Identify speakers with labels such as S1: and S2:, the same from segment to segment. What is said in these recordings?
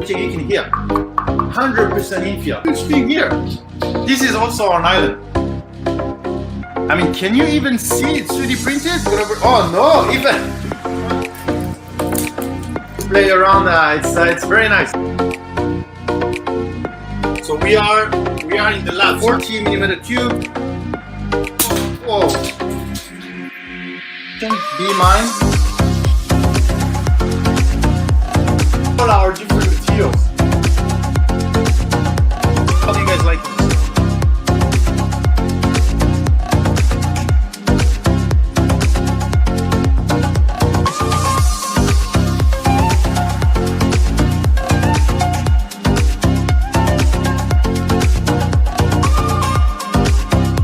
S1: You can hear 100% infill. Huge thing here. This is also an island. I mean, can you even see it 3D printed? Oh no, even play around. It's very nice. So we are in the lab. 40mm cube. Whoa. Be mine. All our different materials. How do you guys like this?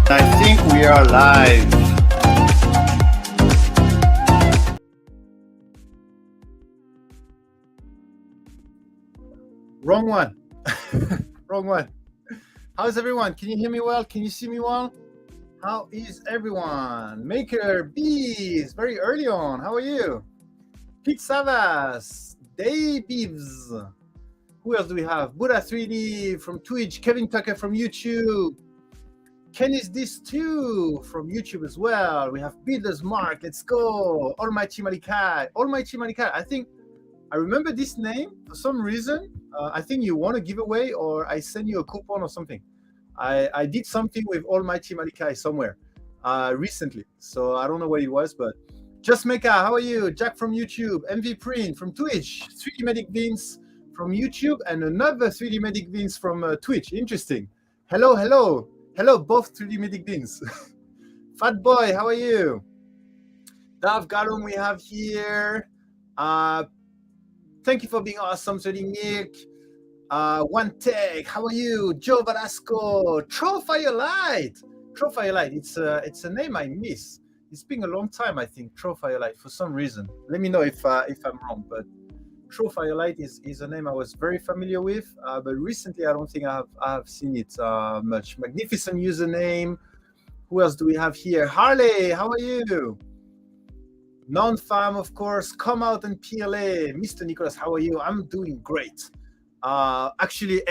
S1: I think we are live. Wrong one. Wrong one. How's everyone? Can you hear me well? Can you see me well? How is everyone? Maker Bees, very early on. How are you? Pete Savas, Davies. Who else do we have? Buddha 3D from Twitch, Kevin Tucker from YouTube, Ken is this too from YouTube as well. We have Builders Mark, let's go. Almighty Malikai. Almighty Malikai. I think I remember this name for some reason. I think you want a giveaway or I send you a coupon or something. I did something with Almighty Malikai somewhere recently. So I don't know what it was, but Just Mecca, how are you? Jack from YouTube, MV Print from Twitch, 3D Medic Vince from YouTube, and another 3D Medic Vince from Twitch. Interesting. Hello, hello. Hello, both 3D Medic Vince. Fat Boy, how are you? Dav Galum we have here. Thank you for being awesome, 3D Nick. One Tech, how are you? Joe Velasco, Troll Firelight. Troll Firelight, it's a name I miss. It's been a long time, I think, Troll Firelight, for some reason. Let me know if I'm wrong, but Troll Firelight is a name I was very familiar with, but recently I don't think I have seen it much. Magnificent username. Who else do we have here? Harley, how are you? Non-farm, of course. Come out and PLA. Mr. Nicholas, how are you? I'm doing great. Actually,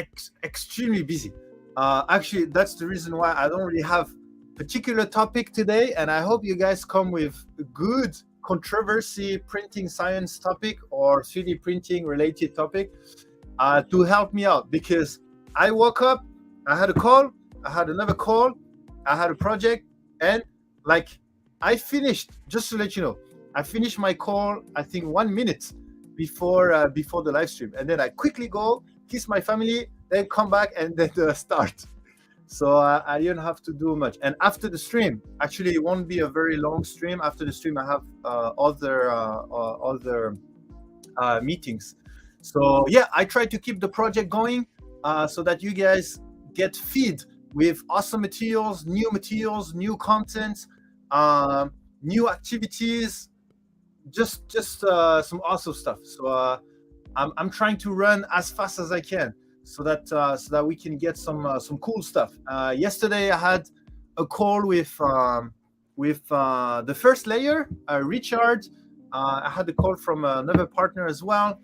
S1: extremely busy. Actually, that's the reason why I don't really have particular topic today, and I hope you guys come with a good controversy printing science topic or 3D printing related topic to help me out, because I woke up, I had a call, I had another call, I had a project, and like I finished, just to let you know, I finished my call I think 1 minute before the live stream, and then I quickly go kiss my family, then come back and then start. So I didn't have to do much. And after the stream, actually, it won't be a very long stream. After the stream, I have other meetings. So yeah, I try to keep the project going so that you guys get feed with awesome materials, new content, new activities, just some awesome stuff. So I'm trying to run as fast as I can, so that we can get some cool stuff. Yesterday I had a call with the first layer, Richard. I had a call from another partner as well.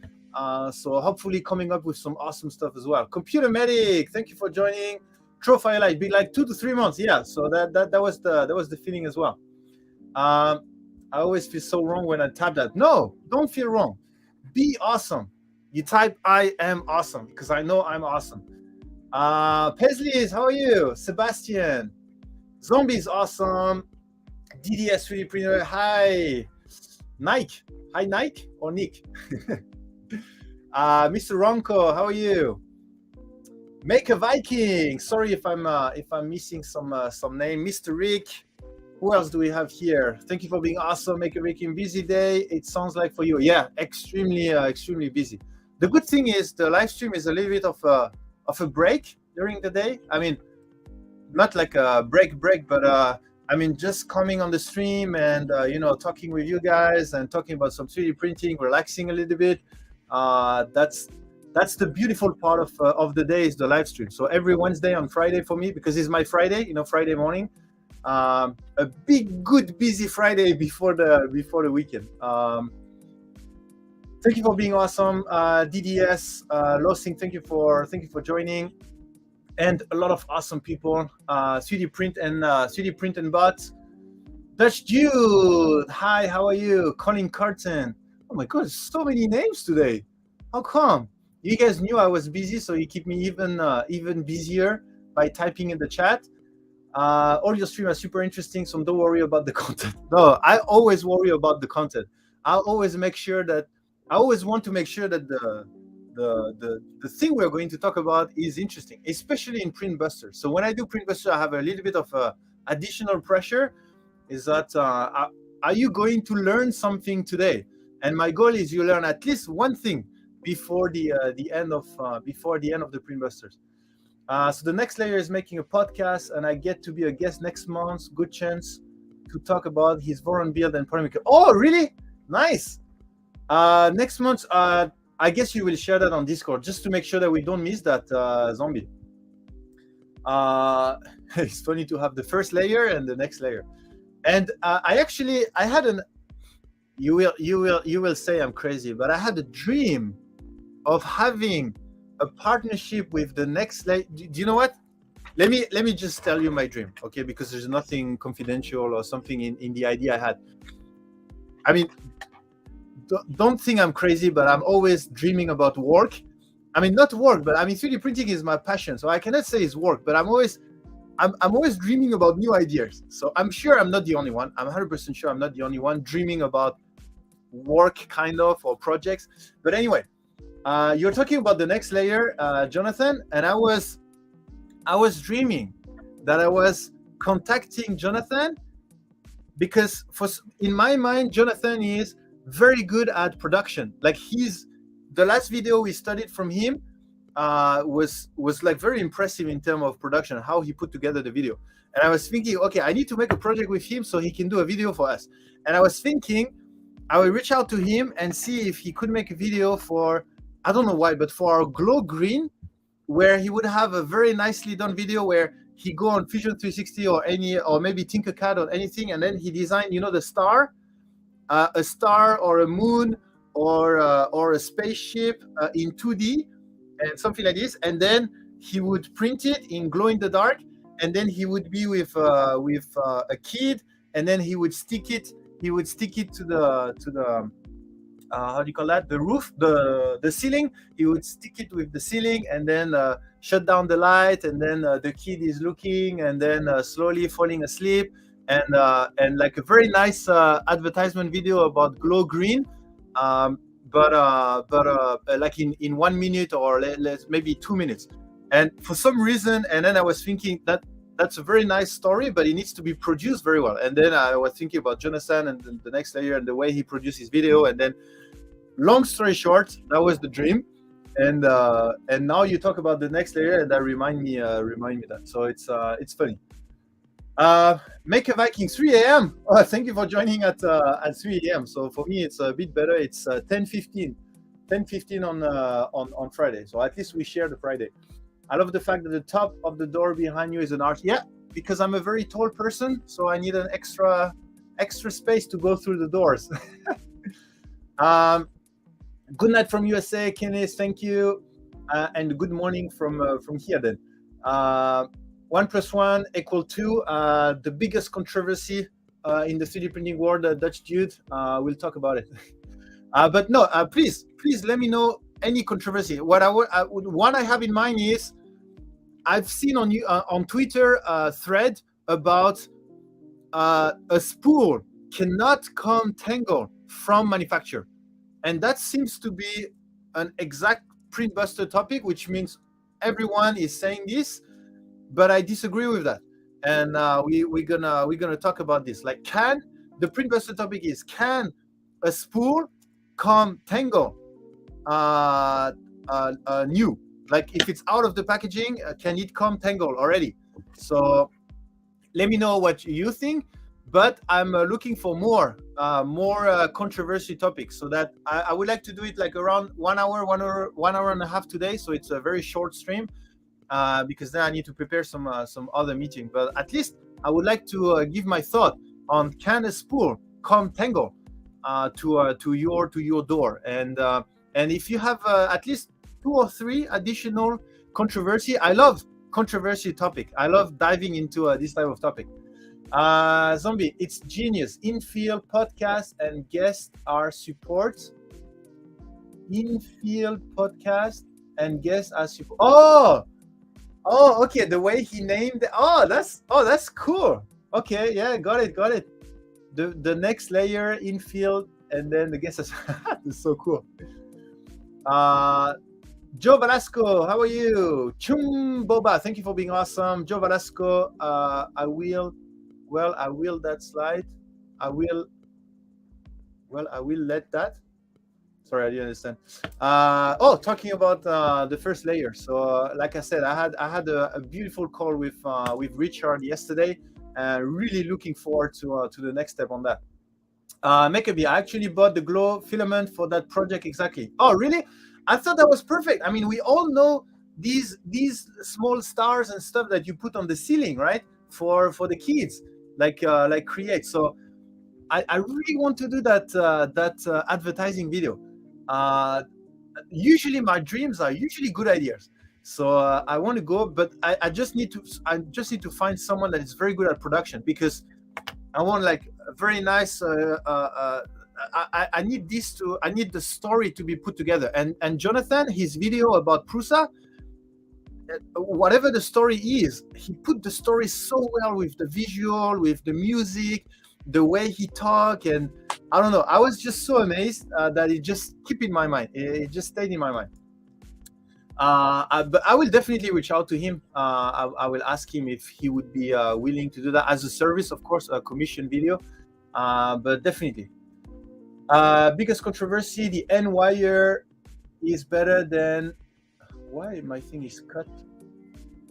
S1: So hopefully coming up with some awesome stuff as well. Computer Medic, thank you for joining. Trophy Light, be like 2 to 3 months. Yeah, so that was the feeling as well. I always feel so wrong when I type that. No, don't feel wrong. Be awesome. You type I am awesome, because I know I'm awesome. Paisley's, how are you? Sebastian. Zombies, awesome. DDS 3D printer, hi. Nike. Hi, Nike or Nick? Mr. Ronco, how are you? Make a Viking. Sorry if I'm missing some name. Mr. Rick. Who else do we have here? Thank you for being awesome. Make a Viking busy day. It sounds like for you. Yeah, extremely busy. The good thing is the live stream is a little bit of a break during the day. I mean, not like a break, but I mean, just coming on the stream and talking with you guys and talking about some 3D printing, relaxing a little bit. That's the beautiful part of the day, is the live stream. So every Wednesday on Friday for me, because it's my Friday, Friday morning, a big, good, busy Friday before the weekend. Thank you for being awesome, DDS, Losing. Thank you for joining, and a lot of awesome people. 3D Print and Bots. Dutch Jude, hi, how are you? Colin Carton. Oh my God, so many names today. How come? You guys knew I was busy, so you keep me even busier by typing in the chat. All your streams are super interesting, so don't worry about the content. No, I always worry about the content. I always want to make sure that the thing we're going to talk about is interesting, especially in Printbusters. So when I do Printbusters, I have a little bit of additional pressure. Is that are you going to learn something today? And my goal is you learn at least one thing before the end of the Printbusters. So the next layer is making a podcast, and I get to be a guest next month. Good chance to talk about his Voron build and polemic. Oh, really? Nice. Next month, I guess you will share that on Discord, just to make sure that we don't miss that, Zombie. It's funny to have the first layer and the next layer. And I had an, you will say I'm crazy, but I had a dream of having a partnership with the next layer. Do you know what? Let me just tell you my dream, okay? Because there's nothing confidential or something in the idea I had. I mean, don't think I'm crazy, but I'm always dreaming about work. I mean, not work, but I mean, 3D printing is my passion, so I cannot say it's work. But I'm always dreaming about new ideas. So I'm sure I'm not the only one. I'm 100% sure I'm not the only one dreaming about work, kind of, or projects. But anyway, you're talking about the next layer, Jonathan, and I was dreaming that I was contacting Jonathan because in my mind, Jonathan is very good at production. Like the last video we studied from him was like very impressive in terms of production, how he put together the video. And I was thinking, okay, I need to make a project with him so he can do a video for us. And I was thinking I will reach out to him and see if he could make a video for, I don't know why, but for our glow green, where he would have a very nicely done video where he go on Fusion 360 or maybe Tinkercad or anything, and then he designed, the star, a star or a moon or a spaceship in 2D and something like this, and then he would print it in glow in the dark, and then he would be with a kid, and then he would stick it to the how do you call that? The roof, the ceiling. He would stick it with the ceiling, and then shut down the light, and then the kid is looking, and then slowly falling asleep, and like a very nice advertisement video about glow green, but like in 1 minute or maybe 2 minutes. And for some reason, and then I was thinking that's a very nice story, but it needs to be produced very well. And then I was thinking about Jonathan and the next layer and the way he produced his video. And then, long story short, that was the dream. And now you talk about the next layer, and that remind me that. So it's funny. Make a Viking 3 a.m. Oh, thank you for joining at 3 a.m. So for me, it's a bit better. It's 10:15 on Friday. So at least we share the Friday. I love the fact that the top of the door behind you is an arch. Yeah, because I'm a very tall person, so I need an extra space to go through the doors. Good night from USA, Kenneth. Thank you, and good morning from here. Then 1 + 1 = 2. The biggest controversy in the 3D printing world, Dutch dude. We'll talk about it. But no, please let me know any controversy. What one I have in mind is I've seen on Twitter a thread about a spool cannot come tangled from manufacturer, and that seems to be an exact Printbuster topic, which means everyone is saying this, but I disagree with that. And we're gonna talk about this. Like, the Printbuster topic is, can a spool come tangled new? Like, if it's out of the packaging, can it come tangled already? So let me know what you think. But I'm looking for more controversy topics, so that I would like to do it like around 1 hour, 1 hour and a half today. So it's a very short stream, because then I need to prepare some other meeting. But at least I would like to give my thought on, can a spool come tangled to your door, and if you have at least 2 or 3 additional controversy. I love controversy topic. I love diving into this type of topic. Zombie, it's genius. Infield podcast and guests are support. Infield podcast and guests are support. Oh, okay. The way he named it. That's cool. Okay, yeah, got it. The next layer, infield, and then the guests. It's so cool. Joe Velasco, how are you? Chum Boba, thank you for being awesome. Joe Velasco, I will that slide. I will let that. Sorry, I didn't understand. Talking about the first layer. So, like I said, I had a beautiful call with Richard yesterday, and really looking forward to the next step on that. Maccabee, I actually bought the glow filament for that project exactly. Oh, really? I thought that was perfect. I mean, we all know these small stars and stuff that you put on the ceiling, right? For the kids, like create. So I really want to do that advertising video. Usually my dreams are usually good ideas. So I want to go, but I just need to find someone that is very good at production, because I want like a very nice. I need the story to be put together. And Jonathan, his video about Prusa, whatever the story is, he put the story so well with the visual, with the music, the way he talked, and I don't know. I was just so amazed that it just kept in my mind. It just stayed in my mind. But I will definitely reach out to him. I will ask him if he would be willing to do that as a service, of course, a commission video. But definitely. Biggest controversy: the end wire is better than. Why my thing is cut?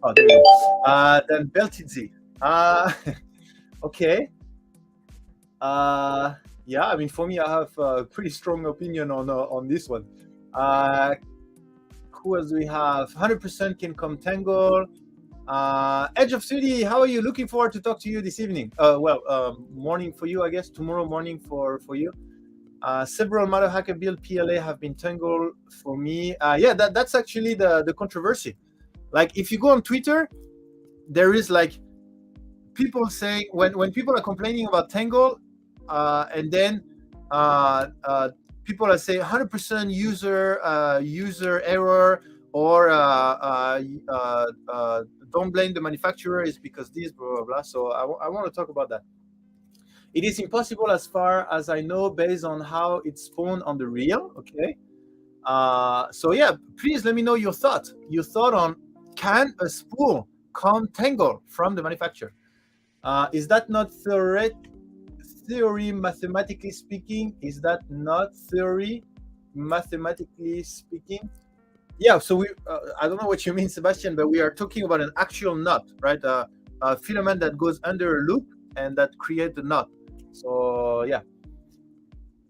S1: Oh, there you go. Then belted Z. Okay. Yeah, I mean, for me, I have a pretty strong opinion on this one. Who else do we have? 100% can come Tangle. Edge of City, how are you? Looking forward to talk to you this evening. Morning for you, I guess. Tomorrow morning for you. Several Mother Hacker build PLA have been Tangle for me. Yeah, that's actually the controversy. Like, if you go on Twitter, there is like people saying, when people are complaining about Tangle, and then people are saying 100% user error, or don't blame the manufacturer, is because this, blah, blah, blah. So I want to talk about that. It is impossible as far as I know, based on how it's spawned on the real. Okay. So yeah, please let me know your thought on, can a spool come Tangle from the manufacturer? Is that not theory mathematically speaking? Is that not theory mathematically speaking? Yeah, so we I don't know what you mean, Sebastian, but we are talking about an actual knot, right? A filament that goes under a loop and that creates the knot. So yeah.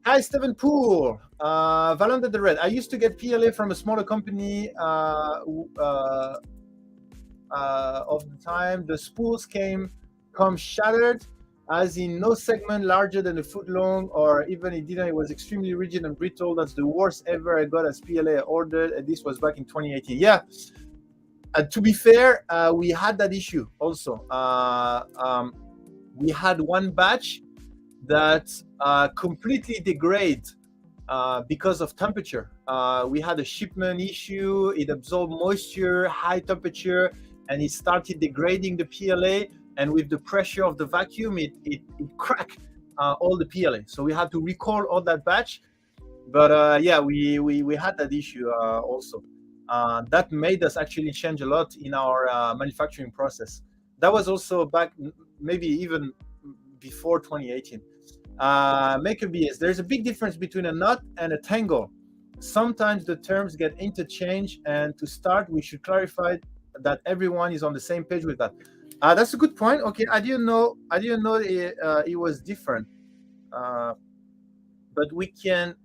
S1: Hi, Stephen Poole. Valanda the Red. I used to get PLA from a smaller company of the time. The spools come shattered, as in no segment larger than a foot long, or even it was extremely rigid and brittle. That's the worst ever I got as PLA ordered, and this was back in 2018. Yeah, to be fair, we had that issue also. We had one batch that completely degrade because of temperature. We had a shipment issue. It absorbed moisture, high temperature, and it started degrading the PLA. And with the pressure of the vacuum, it cracked all the PLA. So we had to recall all that batch. But yeah, we had that issue also. That made us actually change a lot in our manufacturing process. That was also back, maybe even before 2018. Maker BS, there's a big difference between a knot and a tangle. Sometimes the terms get interchanged, and to start, we should clarify that everyone is on the same page with that. That's a good point. Okay, I didn't know it was different. But we can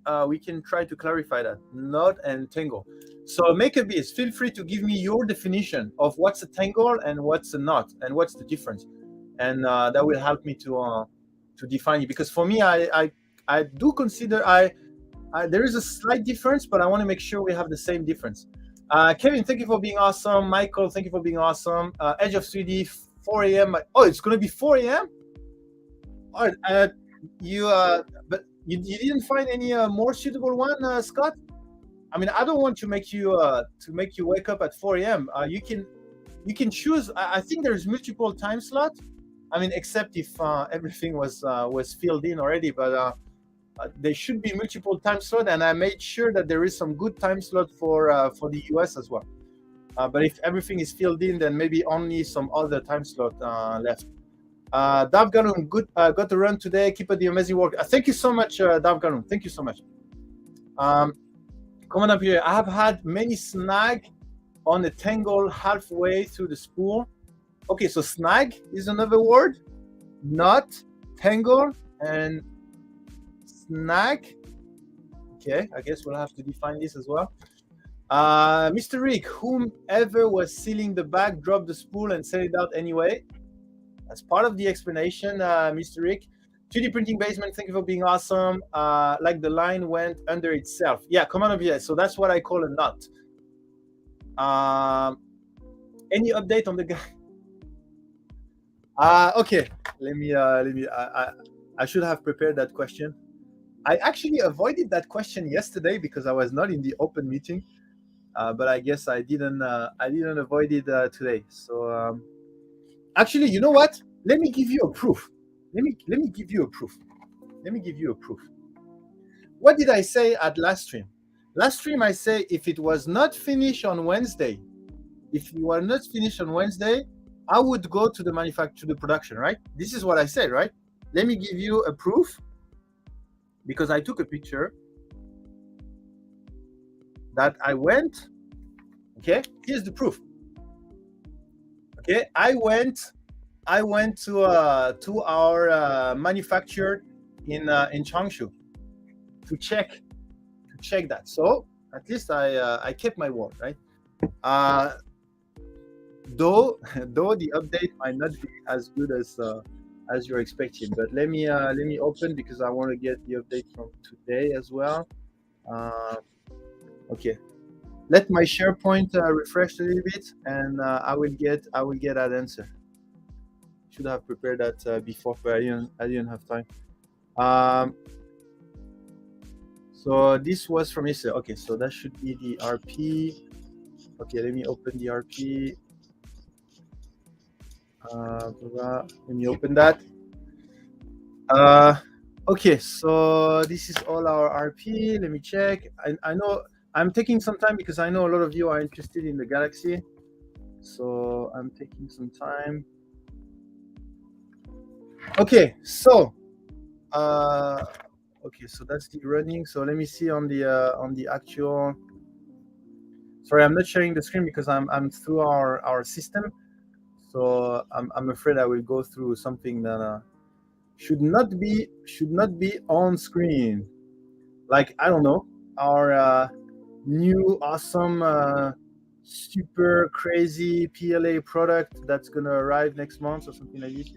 S1: try to clarify that, knot and tangle. So Maker BS, feel free to give me your definition of what's a tangle and what's a knot, and what's the difference, and that will help me to define it. Because for me, I do consider there is a slight difference, but I want to make sure we have the same difference. Kevin, thank you for being awesome. Michael, thank you for being awesome. Edge of 3D, 4 a.m. Oh, it's going to be 4 a.m.? All right. But you didn't find any more suitable one, Scott? I mean, I don't want to make you wake up at 4 a.m. You can choose. I think there's multiple time slots. I mean, except if everything was filled in already, but there should be multiple time slots, and I made sure that there is some good time slot for the US as well. But if everything is filled in, then maybe only some other time slot left. Dav Ganun, good, got to run today. Keep up the amazing work. Thank you so much, Dav Ganun. Thank you so much. Coming up here, I have had many snag on the tangle halfway through the spool. Okay, so snag is another word. Knot, tangle, and snag. Okay, I guess we'll have to define this as well. Mr. Rick, whomever was sealing the bag dropped the spool and set it out anyway. That's part of the explanation, Mr. Rick. 3D printing basement, thank you for being awesome. Like the line went under itself. Yeah, command of yes. So that's what I call a knot. Any update on the guy? Okay, let me. I should have prepared that question. I actually avoided that question yesterday because I was not in the open meeting, but I guess I didn't avoid it today. So actually, you know what? Let me give you a proof. Let me give you a proof. Let me give you a proof. What did I say at last stream? Last stream I say if it was not finished on Wednesday, I would go to the manufacture, the production, right? This is what I said, right? Let me give you a proof because I took a picture that I went. Okay, here's the proof. Okay, I went to our manufacturer in Changshu to check that. So at least I kept my word, right? Though the update might not be as good as you're expecting, but let me open because I want to get the update from today as well. Okay, let my SharePoint refresh a little bit, and I will get that answer. Should have prepared that before, but I didn't have time. So this was from yesterday. Okay, so that should be the RP. Okay, let me open the RP. Let me open that. Okay, so this is all our RP. Let me check. I know I'm taking some time because I know a lot of you are interested in the Galaxy. So I'm taking some time. Okay, so okay, so that's the running. So let me see on the actual. Sorry, I'm not sharing the screen because I'm through our system. So I'm afraid I will go through something that should not be on screen. Like, I don't know, our new awesome super crazy PLA product that's gonna arrive next month or something like this.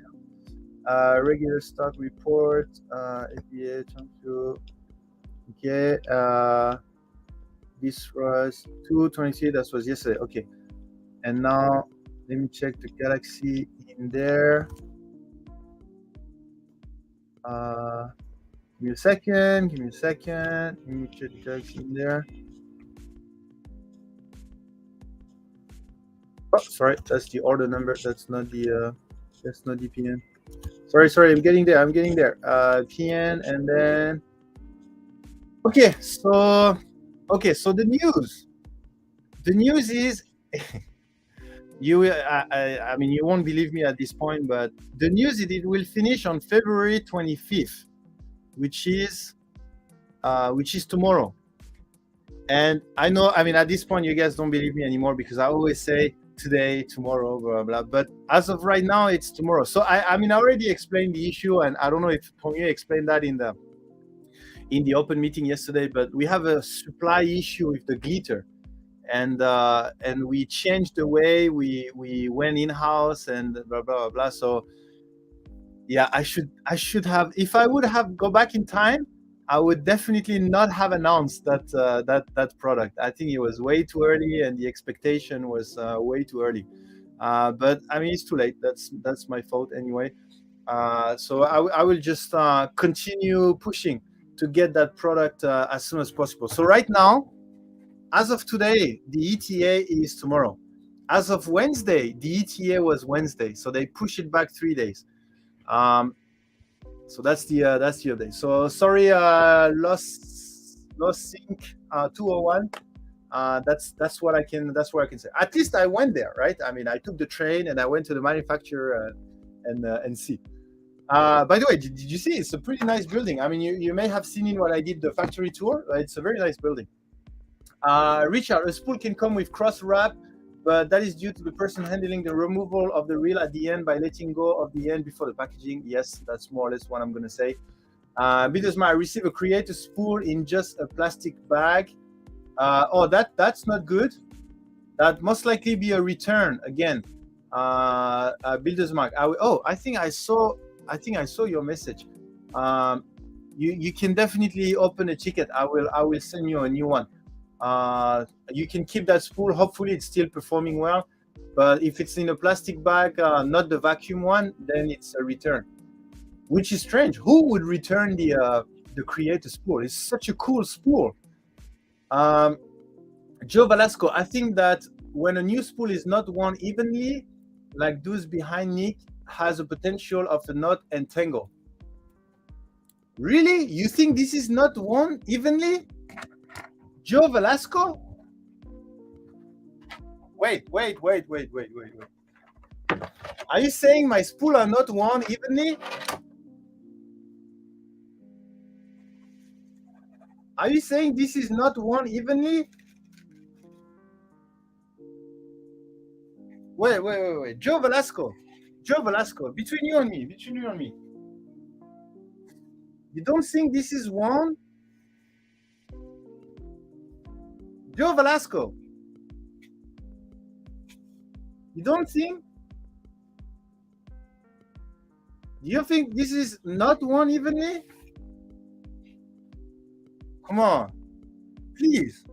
S1: Regular stock report, APA, Changshu. Okay, this was 223. That was yesterday. Okay, and now let me check the Galaxy in there. Give me a second. Let me check the Galaxy in there. Oh, sorry, that's the order number. That's not the PN. Sorry, I'm getting there. PN, and then okay. So the news is I mean, you won't believe me at this point, but the news is it will finish on February 25th, which is tomorrow. And I know, I mean, at this point, you guys don't believe me anymore because I always say today, tomorrow, blah, blah, blah. But as of right now, it's tomorrow. So I mean, I already explained the issue, and I don't know if Ponyo explained that in the open meeting yesterday, but we have a supply issue with the glitter. And we changed the way we went in-house and blah, blah, blah. So yeah, I should have, if I would have go back in time, I would definitely not have announced that product. I think it was way too early, and the expectation was way too early. But I mean, it's too late. That's my fault anyway. So I will just continue pushing to get that product as soon as possible. So right now, as of today, the ETA is tomorrow. As of Wednesday, the ETA was Wednesday, so they push it back 3 days. So that's the update. So sorry, lost sync 201. That's what I can say. At least I went there, right? I mean, I took the train and I went to the manufacturer and see. By the way, did you see? It's a pretty nice building. I mean, you may have seen in what I did the factory tour. It's a very nice building. Richard, a spool can come with cross wrap, but that is due to the person handling the removal of the reel at the end by letting go of the end before the packaging. Yes, that's more or less what I'm going to say. Because I receive a creator spool in just a plastic bag. Oh, that's not good. That must likely be a return again. Builder's mark. I think I saw. I think I saw your message. You can definitely open a ticket. I will send you a new one. You can keep that spool. Hopefully, it's still performing well. But if it's in a plastic bag, not the vacuum one, then it's a return. Which is strange. Who would return the Creator spool? It's such a cool spool. Joe Velasco, I think that when a new spool is not worn evenly, like those behind Nick, has a potential of a knot and tangle. Really? You think this is not worn evenly? Joe Velasco? Wait. Are you saying my spool are not worn evenly? Are you saying this is not worn evenly? Wait. Joe Velasco, between you and me. You don't think this is worn? Joe Velasco, you don't think? Do you think this is not worn evenly? Come on, please.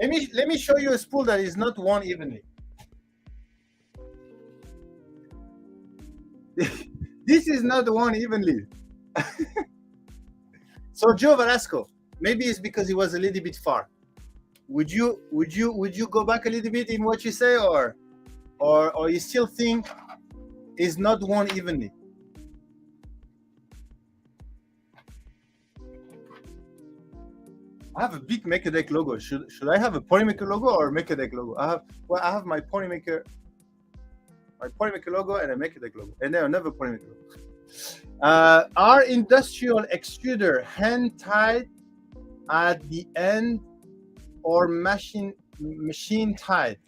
S1: Let me show you a spool that is not worn evenly. This is not worn evenly. So Joe Velasco, maybe it's because he was a little bit far. Would you go back a little bit in what you say, or you still think it's not worn evenly? I have a big MakerDeck logo. Should I have a Polymaker logo or MakerDeck logo? I have my Polymaker logo and a MakerDeck logo, and then another Polymaker logo. Our industrial extruder hand tied at the end or machine tied?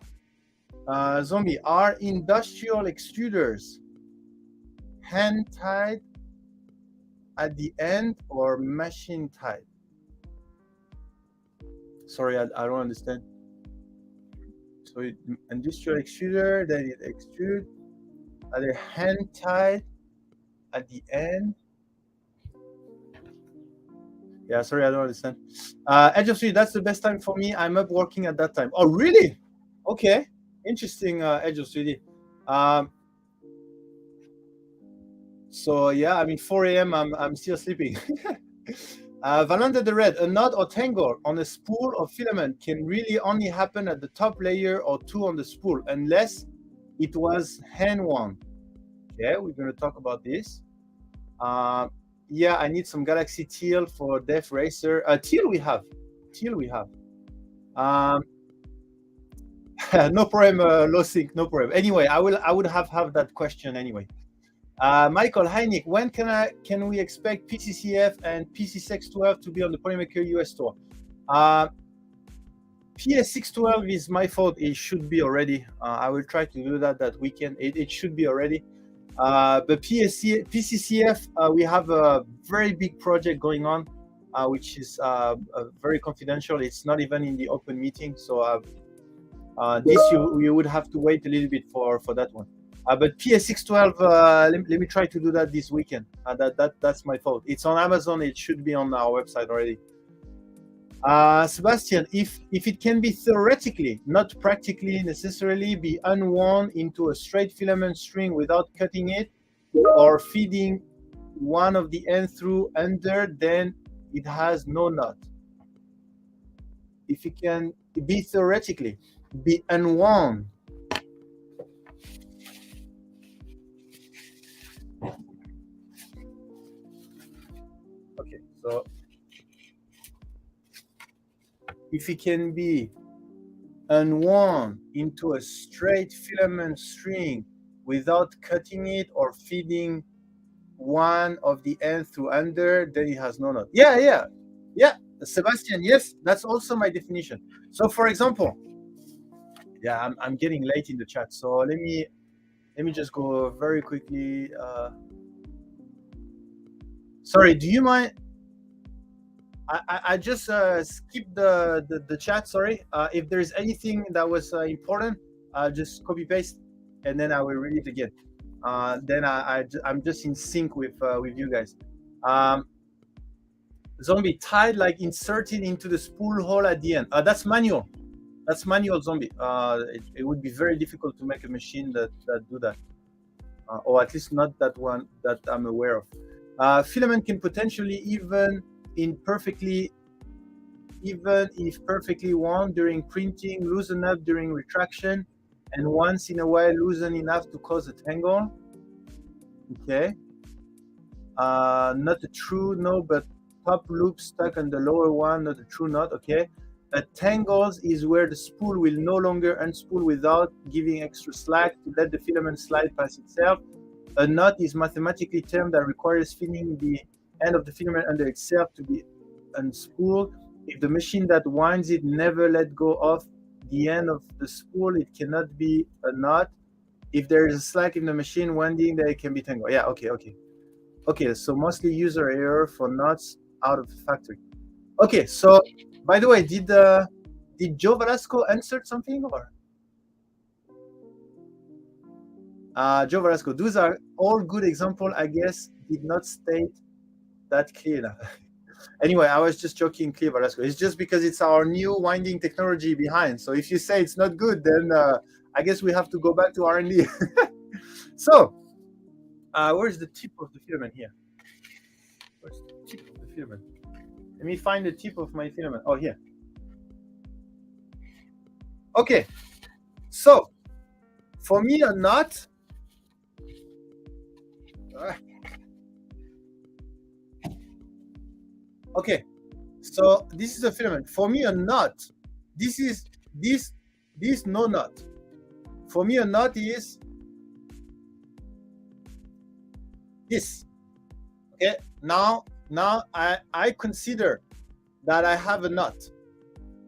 S1: Zombie, are industrial extruders hand tied at the end or machine tied? Sorry, I don't understand. So industrial extruder, then it extrude. Are they hand tied at the end? Yeah, sorry, I don't understand. Edge of Street, that's the best time for me. I'm up working at that time. Oh, really? Okay, interesting. Edge of Street. So yeah, I mean 4 a.m. I'm still sleeping. Valanda the Red, a knot or tangle on a spool of filament can really only happen at the top layer or two on the spool, unless it was hand wound. Okay, we're going to talk about this. Yeah, I need some Galaxy Teal for Def Racer. Teal we have. No problem, low sync, no problem. Anyway, I would have that question anyway. Michael Heineck, when can we expect PCCF and PC612 to be on the Polymaker US store? PS612 is my fault. It should be already. I will try to do that weekend. It should be already. But PCCF, we have a very big project going on, which is very confidential. It's not even in the open meeting. So this you would have to wait a little bit for that one. But PS612, let me try to do that this weekend. That's my fault. It's on Amazon. It should be on our website already. Sebastian, if it can be theoretically, not practically necessarily, be unwound into a straight filament string without cutting it or feeding one of the ends through under, then it has no knot. If it can be theoretically be unwound. Okay, so if it can be unwound into a straight filament string without cutting it or feeding one of the ends through under, then it has no knot. Yeah, Sebastian, yes, that's also my definition. So for example, yeah, I'm getting late in the chat, so let me just go very quickly. Sorry, do you mind? I just skipped the chat. Sorry. If there's anything that was important, just copy paste, and then I will read it again. Then I'm just in sync with you guys. Zombie tied, like inserted into the spool hole at the end. That's manual. That's manual zombie. It would be very difficult to make a machine that do that, or at least not that one that I'm aware of. Filament can potentially even if perfectly wound during printing, loosen up during retraction, and once in a while loosen enough to cause a tangle. Okay. Not a true no, but top loop stuck on the lower one, not a true knot. Okay. A tangles is where the spool will no longer unspool without giving extra slack to let the filament slide past itself. A knot is mathematically a term that requires feeding the end of the filament under itself to be unspooled. If the machine that winds it never let go of the end of the spool, it cannot be a knot. If there is a slack in the machine winding, then it can be tangled. Yeah, okay, so mostly user error for knots out of the factory. Okay, so by the way, did Joe Velasco answer something, or? Joe Velasco, those are all good examples, I guess, did not state that clear. Anyway, I was just joking, clear, Velasco. It's just because it's our new winding technology behind. So if you say it's not good, then I guess we have to go back to R&D. So, where's the tip of the filament here? Where's the tip of the filament? Let me find the tip of my filament. Oh, here. Okay. So, for me, a knot. Okay. So this is a filament. For me, a knot. This is this no knot. For me, a knot is this. Okay. Now I consider that I have a knot,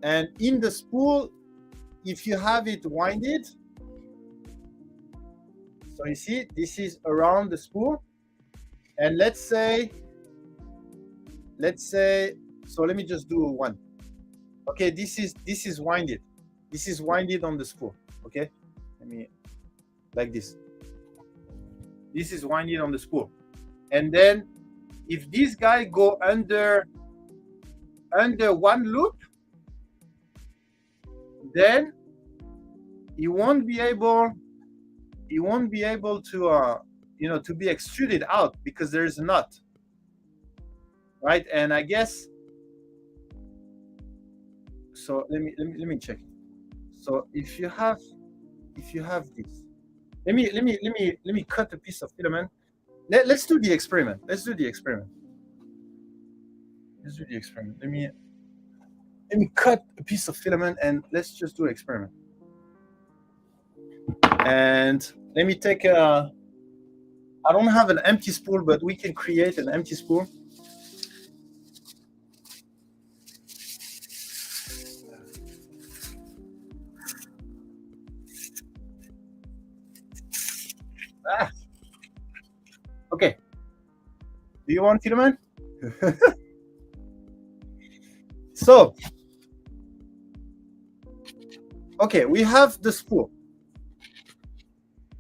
S1: and in the spool, if you have it winded, so you see this is around the spool, and let's say, so let me just do one. Okay, this is winded. This is winded on the spool. Okay, let me, like this. This is winded on the spool, and then if this guy go under one loop, then he won't be able to to be extruded out because there is a knot, right? And I guess so. Let me check. So if you have this, let me cut a piece of filament. Let's do the experiment. Let me cut a piece of filament and let's just do an experiment. And let me take I don't have an empty spool, but we can create an empty spool. Okay. Do you want filament? So, okay, we have the spool.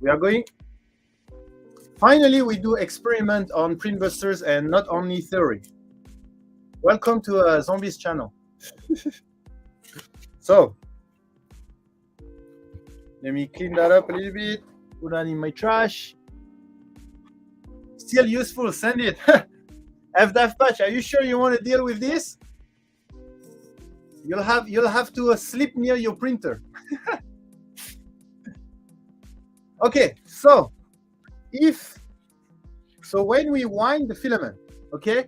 S1: We are going. Finally, we do experiment on Printbusters and not only theory. Welcome to Zombies channel. So, let me clean that up a little bit. Put that in my trash. Still useful, send it. FDAF Patch, are you sure you want to deal with this? You'll have to sleep near your printer. Okay, so when we wind the filament, okay,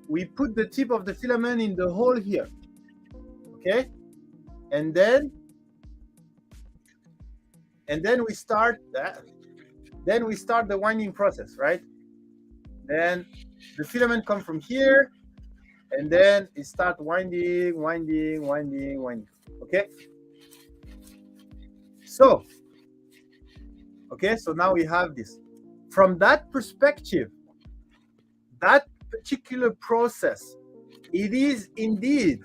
S1: we put the tip of the filament in the hole here, okay, and then we start that. Then we start the winding process, right? Then the filament comes from here, and then it starts winding. Okay. So now we have this. From that perspective, that particular process it is indeed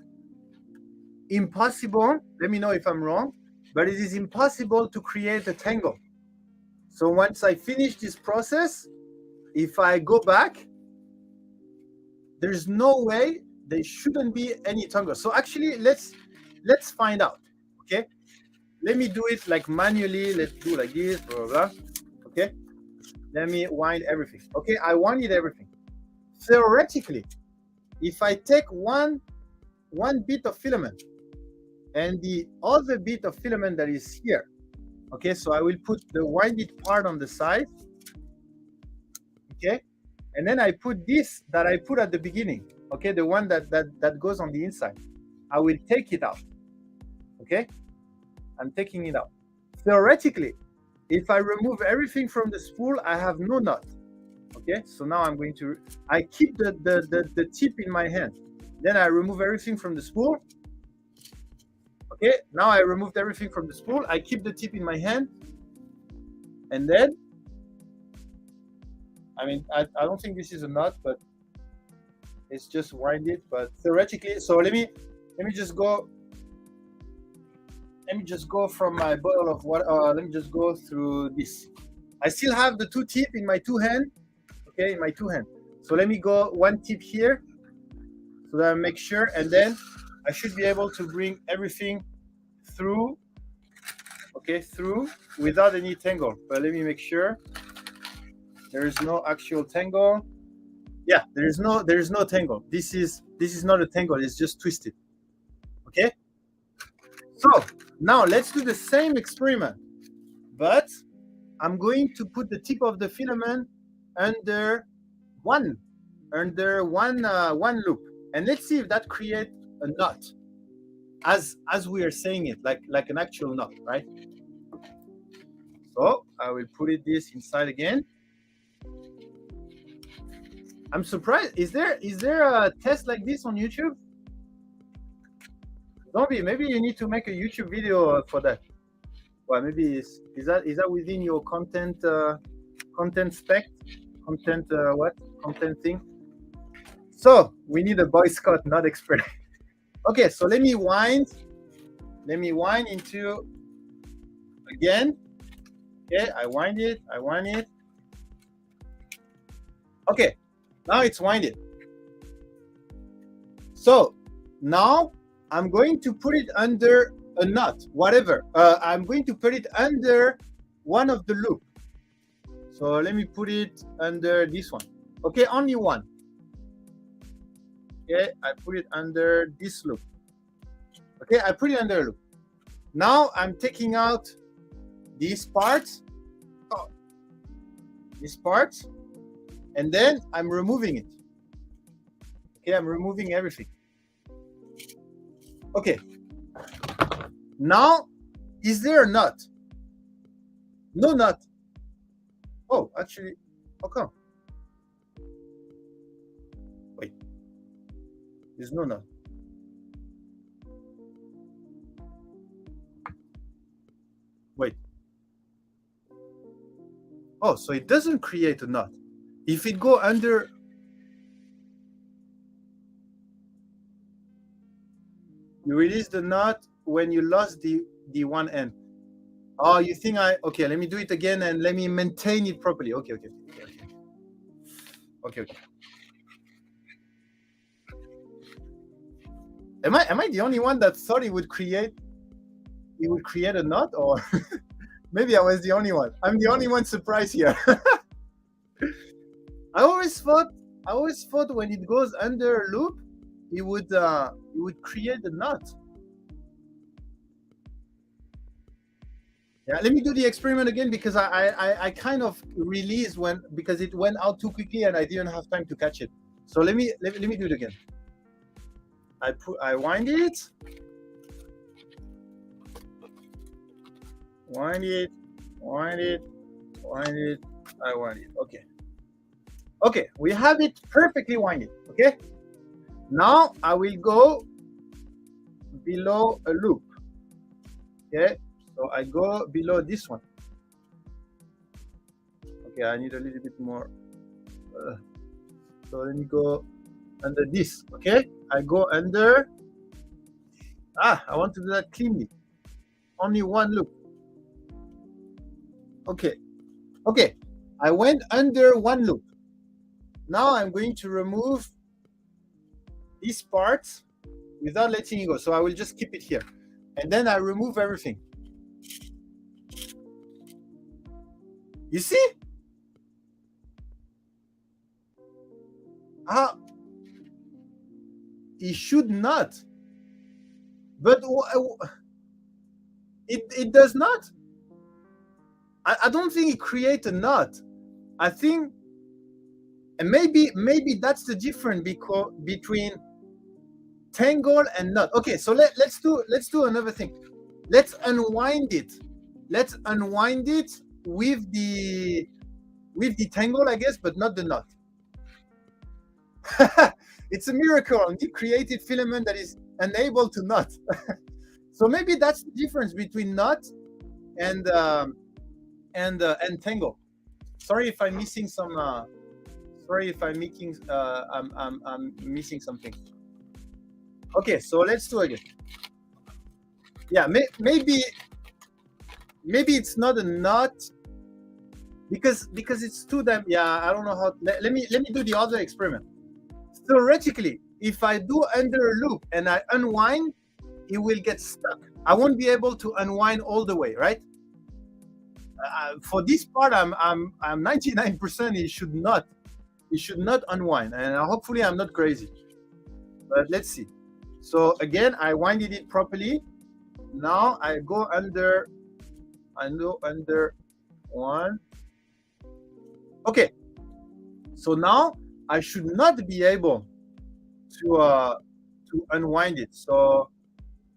S1: impossible. Let me know if I'm wrong, but it is impossible to create a tangle. So once I finish this process, if I go back, there's no way there shouldn't be any tangle. So actually, let's find out. Okay, let me do it like manually. Let's do like this, blah blah blah. Okay, let me wind everything. Okay, I winded everything. Theoretically, if I take one bit of filament and the other bit of filament that is here, okay, so I will put the winded part on the side, okay, and then I put this that I put at the beginning, okay, the one that goes on the inside. I will take it out, okay, I'm taking it out. Theoretically, if I remove everything from the spool, I have no knot. Okay, so now I'm going to, I keep the tip in my hand. Then I remove everything from the spool. Okay, now I removed everything from the spool. I keep the tip in my hand. And then, I mean, I don't think this is a knot, but it's just winded. But theoretically, so let me just go. Let me just go from my bottle of water. Let me just go through this. I still have the two tip in my two hand. Okay, in my two hands. So let me go one tip here so that I make sure, and then I should be able to bring everything through, okay, through without any tangle. But let me make sure there is no actual tangle. Yeah, there is no tangle. This is not a tangle, it's just twisted. Okay? So now let's do the same experiment, but I'm going to put the tip of the filament under one loop, and let's see if that creates a knot as we are saying it, like an actual knot, right? So I will put this inside again. I'm surprised. Is there a test like this on YouTube? Zombie, maybe you need to make a YouTube video for that. Well, maybe is that within your content spec? Content thing. So we need a Boy Scout, not expert. Okay, so let me wind into again. Okay, I wind it. Okay, now it's winded. So now I'm going to put it under a knot, whatever. I'm going to put it under one of the loop. So let me put it under this one. Okay, only one. Okay, I put it under this loop. Okay, I put it under a loop. Now I'm taking out these parts, and then I'm removing it. Okay, I'm removing everything. Okay. Now, is there a knot? No knot. Oh, actually, how come? Wait. There's no knot. Wait. Oh, so it doesn't create a knot. If it go under... You release the knot when you lost the one end. Oh, you think okay, let me do it again and let me maintain it properly. Okay. Am I the only one that thought it would create a knot, or maybe I was the only one? I'm the only one surprised here. I always thought when it goes under a loop, it would create a knot. Yeah, let me do the experiment again, because I kind of released because it went out too quickly and I didn't have time to catch it. So let me do it again. I wind it. Wind it. I wind it. Okay, we have it perfectly winded. Okay. Now I will go below a loop. Okay. So I go below this one. Okay, I need a little bit more. So let me go under this. Okay, I go under. I want to do that cleanly. Only one loop. Okay, okay. I went under one loop. Now I'm going to remove this part without letting it go. So I will just keep it here, and then I remove everything. You see? It should not, but it does not. I don't think it creates a knot. I think, and maybe that's the difference between tangle and knot. Okay, so let's do another thing. Let's unwind it. Let's unwind it with the tangle, I guess, but not the knot. It's a miracle. You created filament that is unable to knot. So maybe that's the difference between knot and tangle. Sorry if I'm missing some. Sorry if I'm making. I'm missing something. Okay, so let's do it again. Yeah, maybe it's not a knot because it's too damn. Yeah, I don't know how. Let me do the other experiment. Theoretically, if I do under a loop and I unwind, it will get stuck. I won't be able to unwind all the way, right? For this part, I'm 99%. It should not unwind, and hopefully I'm not crazy. But let's see. So again, I winded it properly. Now I go under. I go under one. Okay. So now I should not be able to unwind it. So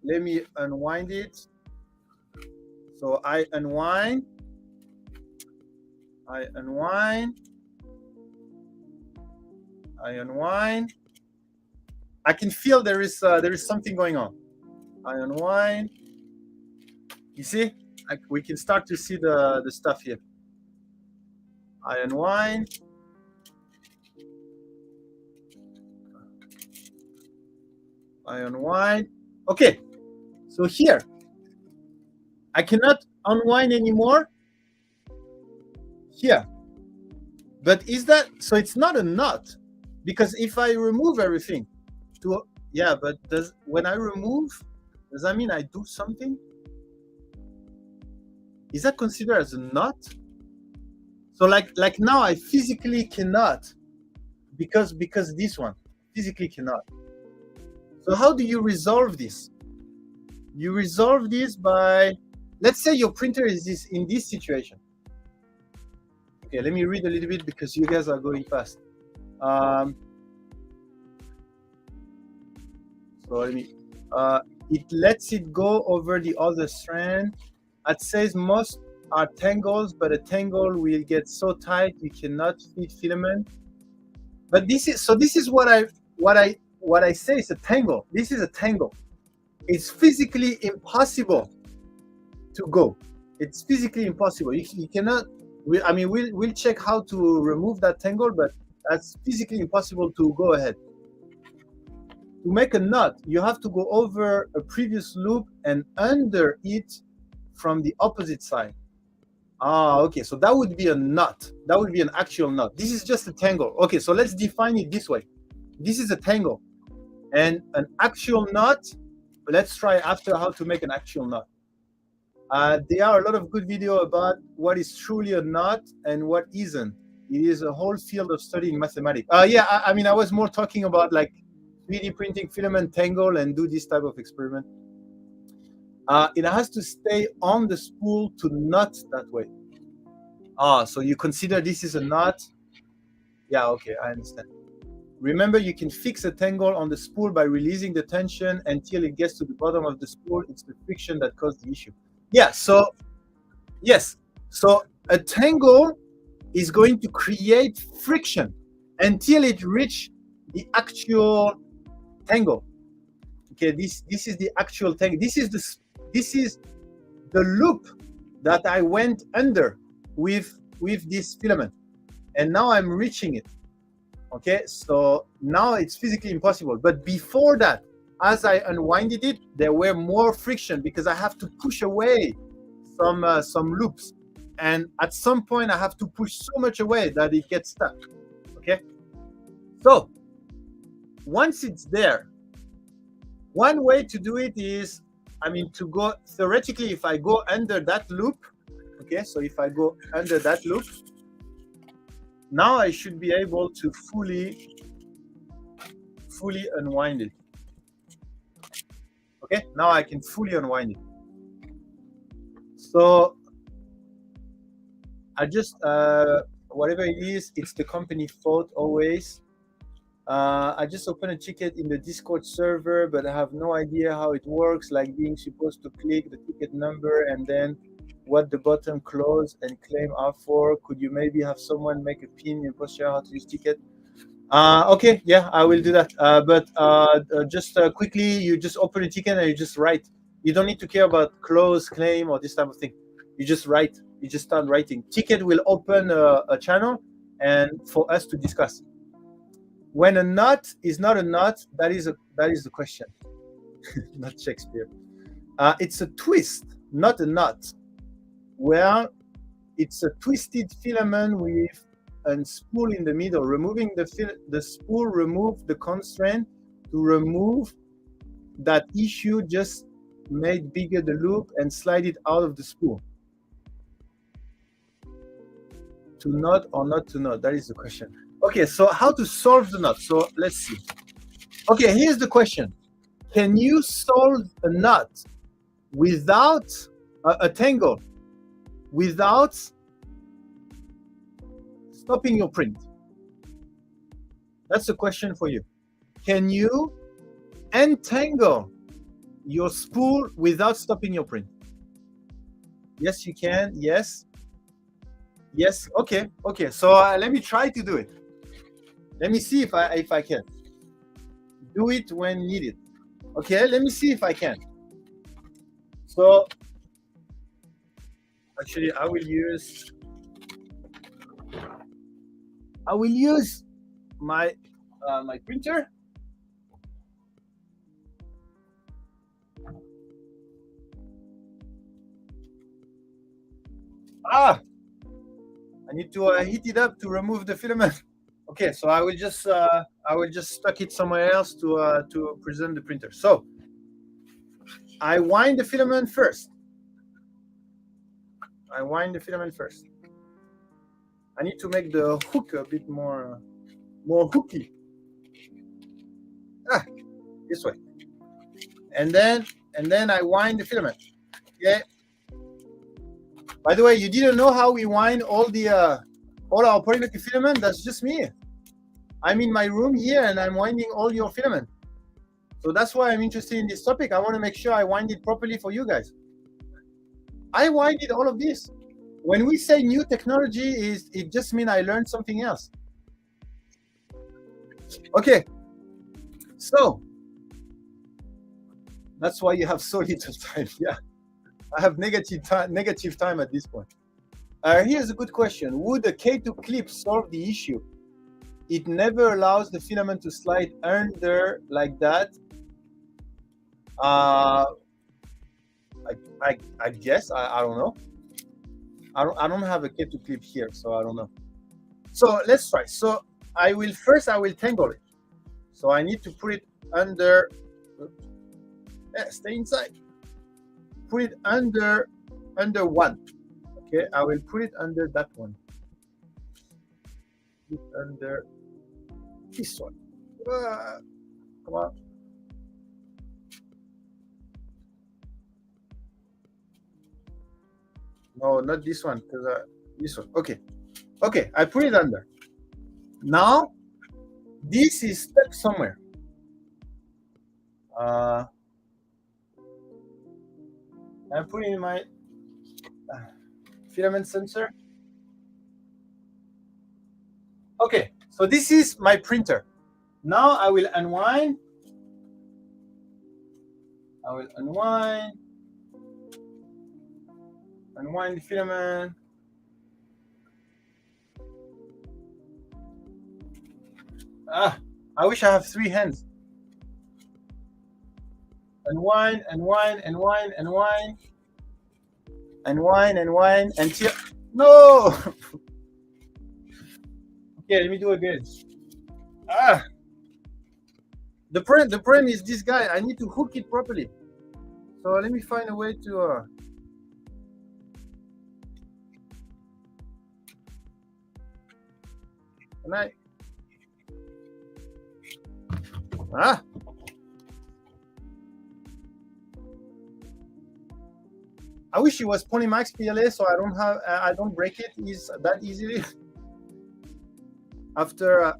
S1: let me unwind it. So I unwind. I unwind. I unwind. I can feel there is something going on. I unwind. You see, we can start to see the stuff here. I unwind. I unwind. Okay, so here I cannot unwind anymore. Here, but is that so? It's not a knot because if I remove everything, but when I remove, does that mean I do something? Is that considered as a knot? So like now I physically cannot because this one physically cannot. So how do you resolve this? You resolve this by, let's say your printer is in this situation. Okay, let me read a little bit because you guys are going fast. So let me, it lets it go over the other strand. It says most are tangles, but a tangle will get so tight you cannot feed filament. But this is what I say is a tangle. This is a tangle. It's physically impossible to go. It's physically impossible. You cannot. We'll check how to remove that tangle, but that's physically impossible to go ahead. To make a knot, you have to go over a previous loop and under it from the opposite side. Okay, so that would be a knot. That would be an actual knot. This is just a tangle. Okay, so let's define it this way. This is a tangle. And an actual knot, let's try after how to make an actual knot. There are a lot of good videos about what is truly a knot and what isn't. It is a whole field of study in mathematics. I was more talking about like 3D printing filament tangle and do this type of experiment. It has to stay on the spool to knot that way. So you consider this is a knot? Yeah, okay, I understand. Remember, you can fix a tangle on the spool by releasing the tension until it gets to the bottom of the spool. It's the friction that caused the issue. Yeah, so yes. So a tangle is going to create friction until it reaches the actual tangle. Okay, this is the actual tangle. This is the loop that I went under with this filament, and now I'm reaching it. Okay, so now it's physically impossible. But before that, as I unwinded it, there were more friction because I have to push away some loops, and at some point I have to push so much away that it gets stuck. Okay, so once it's there, one way to do it is, I mean, to go theoretically, if I go under that loop, okay, so if I go under that loop, now I should be able to fully unwind it. Okay, now I can fully unwind it. So I just, whatever it is, it's the company fault always. I just opened a ticket in the Discord server, but I have no idea how it works, like being supposed to click the ticket number and then what the button close and claim are for. Could you maybe have someone make a pin and post share how to use ticket? Okay, yeah, I will do that. But just quickly, you just open a ticket and you just write. You don't need to care about close, claim, or this type of thing. You just write. You just start writing. Ticket will open a channel and for us to discuss. When a knot is not a knot, that is the question. Not Shakespeare. It's a twist, not a knot. Well, it's a twisted filament with a spool in the middle. Removing the spool remove the constraint. To remove that issue, just make bigger the loop and slide it out of the spool. To knot or not to knot? That is the question. Okay, so how to solve the knot? So let's see. Okay, here's the question. Can you solve a knot without a tangle, without stopping your print? That's a question for you. Can you untangle your spool without stopping your print? Yes, you can. Yes. Yes. Okay. Okay. So let me try to do it. Let me see if I can do it when needed. Okay. Let me see if I can. So actually, I will use my my printer. I need to heat it up to remove the filament. Okay, so I will just stuck it somewhere else to present the printer. So I wind the filament first. I need to make the hook a bit more hooky. This way. And then I wind the filament. Okay. By the way, you didn't know how we wind all our polymetric filament? That's just me. I'm in my room here and I'm winding all your filament. So that's why I'm interested in this topic. I want to make sure I wind it properly for you guys. I winded all of this. When we say new technology, it just means I learned something else. Okay. So that's why you have so little time. Yeah. I have negative time at this point. Here's a good question. Would a K2 clip solve the issue? It never allows the filament to slide under like that. I guess. I don't know. I don't have a K2 clip here, so I don't know. So let's try. So I will tangle it. So I need to put it under. Stay inside. Put it under one. Okay, I will put it under that one. Put it under this one. Come on. No, not this one, because this one. Okay. Okay, I put it under. Now, this is stuck somewhere. I'm putting in my filament sensor. Okay, so this is my printer. Now I will unwind. Unwind the filament. Ah, I wish I have 3 hands. And wine, and wine, and wine, and wine, and wine, and wine, until no. Okay, let me do again. Ah, the problem is this guy. I need to hook it properly. So let me find a way to. Can I? Ah. I wish it was Polymax PLA, so I don't break it that easily. After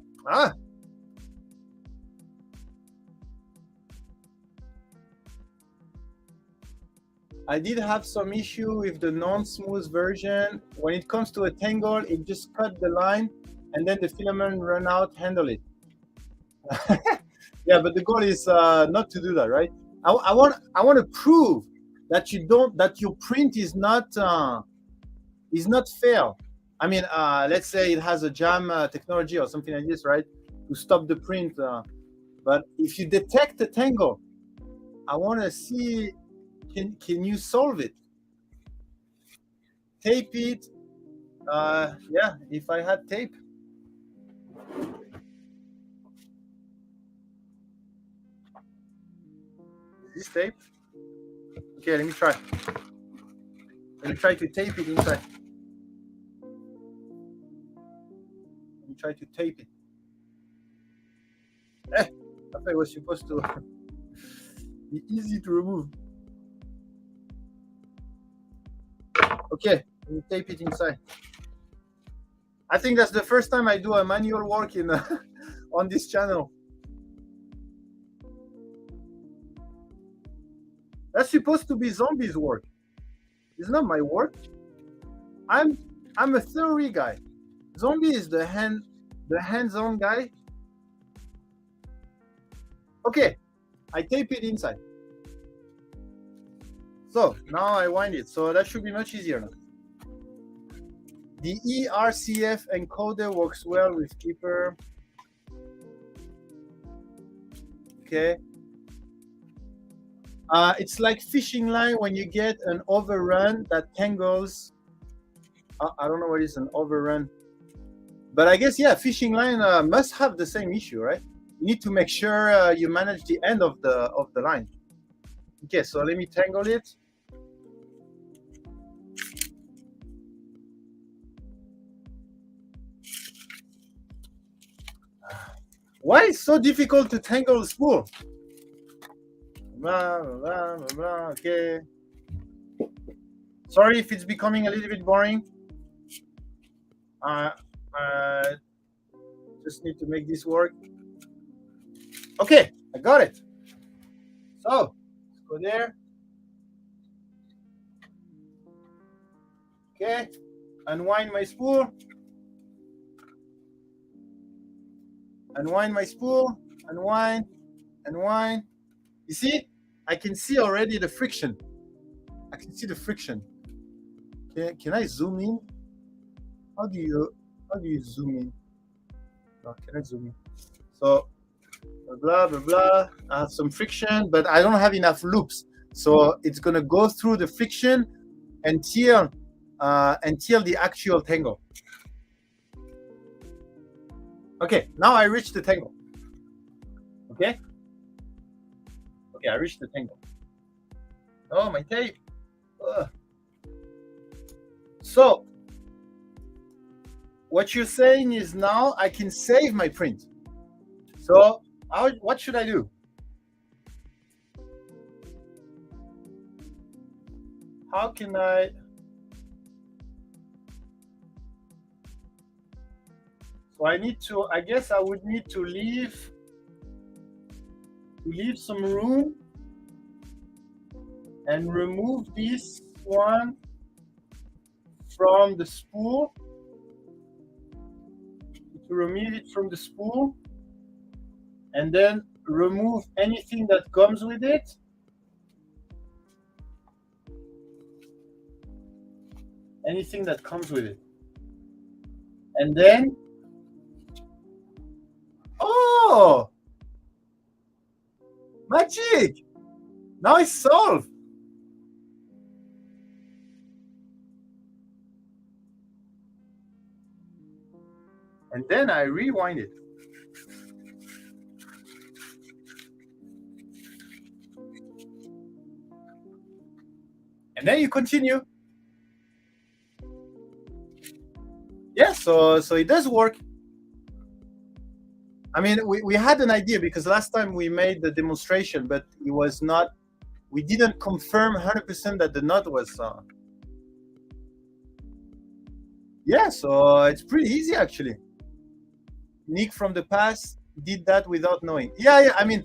S1: I did have some issue with the non-smooth version. When it comes to a tangle, it just cut the line, and then the filament run out. Handle it. Yeah, but the goal is not to do that, right? I want to prove that your print is not fair. I mean, let's say it has a jam technology or something like this, right, to stop the print. But if you detect a tangle, I want to see, can you solve it? Tape it. Yeah, if I had tape. Is this tape? Okay, let me try. Let me try to tape it inside. Let me try to tape it. I thought it was supposed to be easy to remove. Okay, let me tape it inside. I think that's the first time I do a manual work in on this channel. That's supposed to be Zombie's work. It's not my work. I'm a theory guy. Zombie is the hands-on guy. Okay, I tape it inside. So now I wind it. So that should be much easier now. The ERCF encoder works well with Keeper. Okay. It's like fishing line when you get an overrun that tangles. I don't know what is an overrun, but I guess, yeah, fishing line must have the same issue, right? You need to make sure you manage the end of the line. Okay, so let me tangle it. Why is it so difficult to tangle the spool? Blah, blah, blah, blah. Okay. Sorry if it's becoming a little bit boring. Just need to make this work. Okay, I got it. So let's go there. Okay, unwind my spool. Unwind my spool. Unwind. Unwind. You see, I can see already the friction. I can see the friction. Can I zoom in? How do you zoom in? No, can I zoom in? So blah blah blah. I have some friction, but I don't have enough loops. So it's gonna go through the friction until the actual tangle. Okay, now I reached the tangle. Okay. Okay, I reached the tangle. Oh, my tape. Ugh. So what you're saying is now I can save my print. So what should I do? How can I? So I guess I would need to leave some room and remove this one from the spool. To remove it from the spool, and then remove anything that comes with it. Anything that comes with it. And then, oh, magic! Now it's solved. And then I rewind it. And then you continue. Yeah, so it does work. I mean, we had an idea because last time we made the demonstration, but it was not, we didn't confirm 100% that the knot was. Yeah, so it's pretty easy actually. Nick from the past did that without knowing. Yeah. I mean,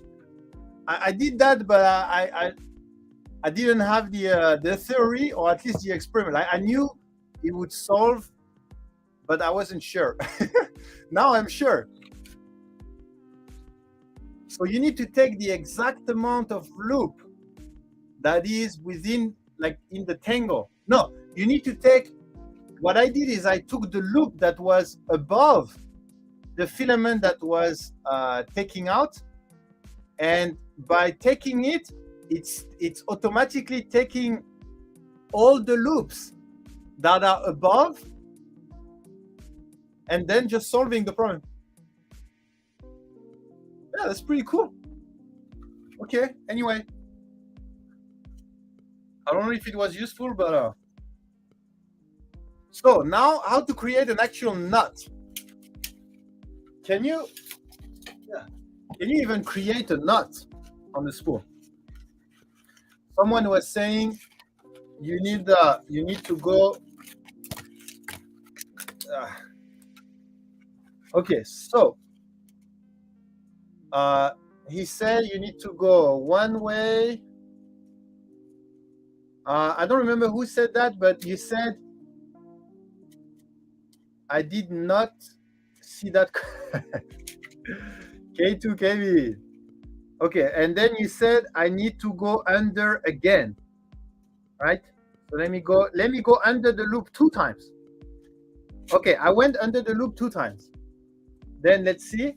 S1: I did that, but I didn't have the theory, or at least the experiment. I knew it would solve, but I wasn't sure. Now I'm sure. So you need to take the exact amount of loop that is within, like in the tangle. No, you need to take, what I did is I took the loop that was above the filament that was taking out, and by taking it, it's automatically taking all the loops that are above and then just solving the problem. Yeah, that's pretty cool. Okay, anyway, I don't know if it was useful, but so now how to create an actual nut. Can you even create a nut on the spool? Someone was saying you need to go. Okay, so he said you need to go one way. I don't remember who said that, but you said, I did not see that. K2 KB. Okay, and then you said I need to go under again, right? So let me go under the loop 2 times. Okay, I went under the loop 2 times. Then let's see.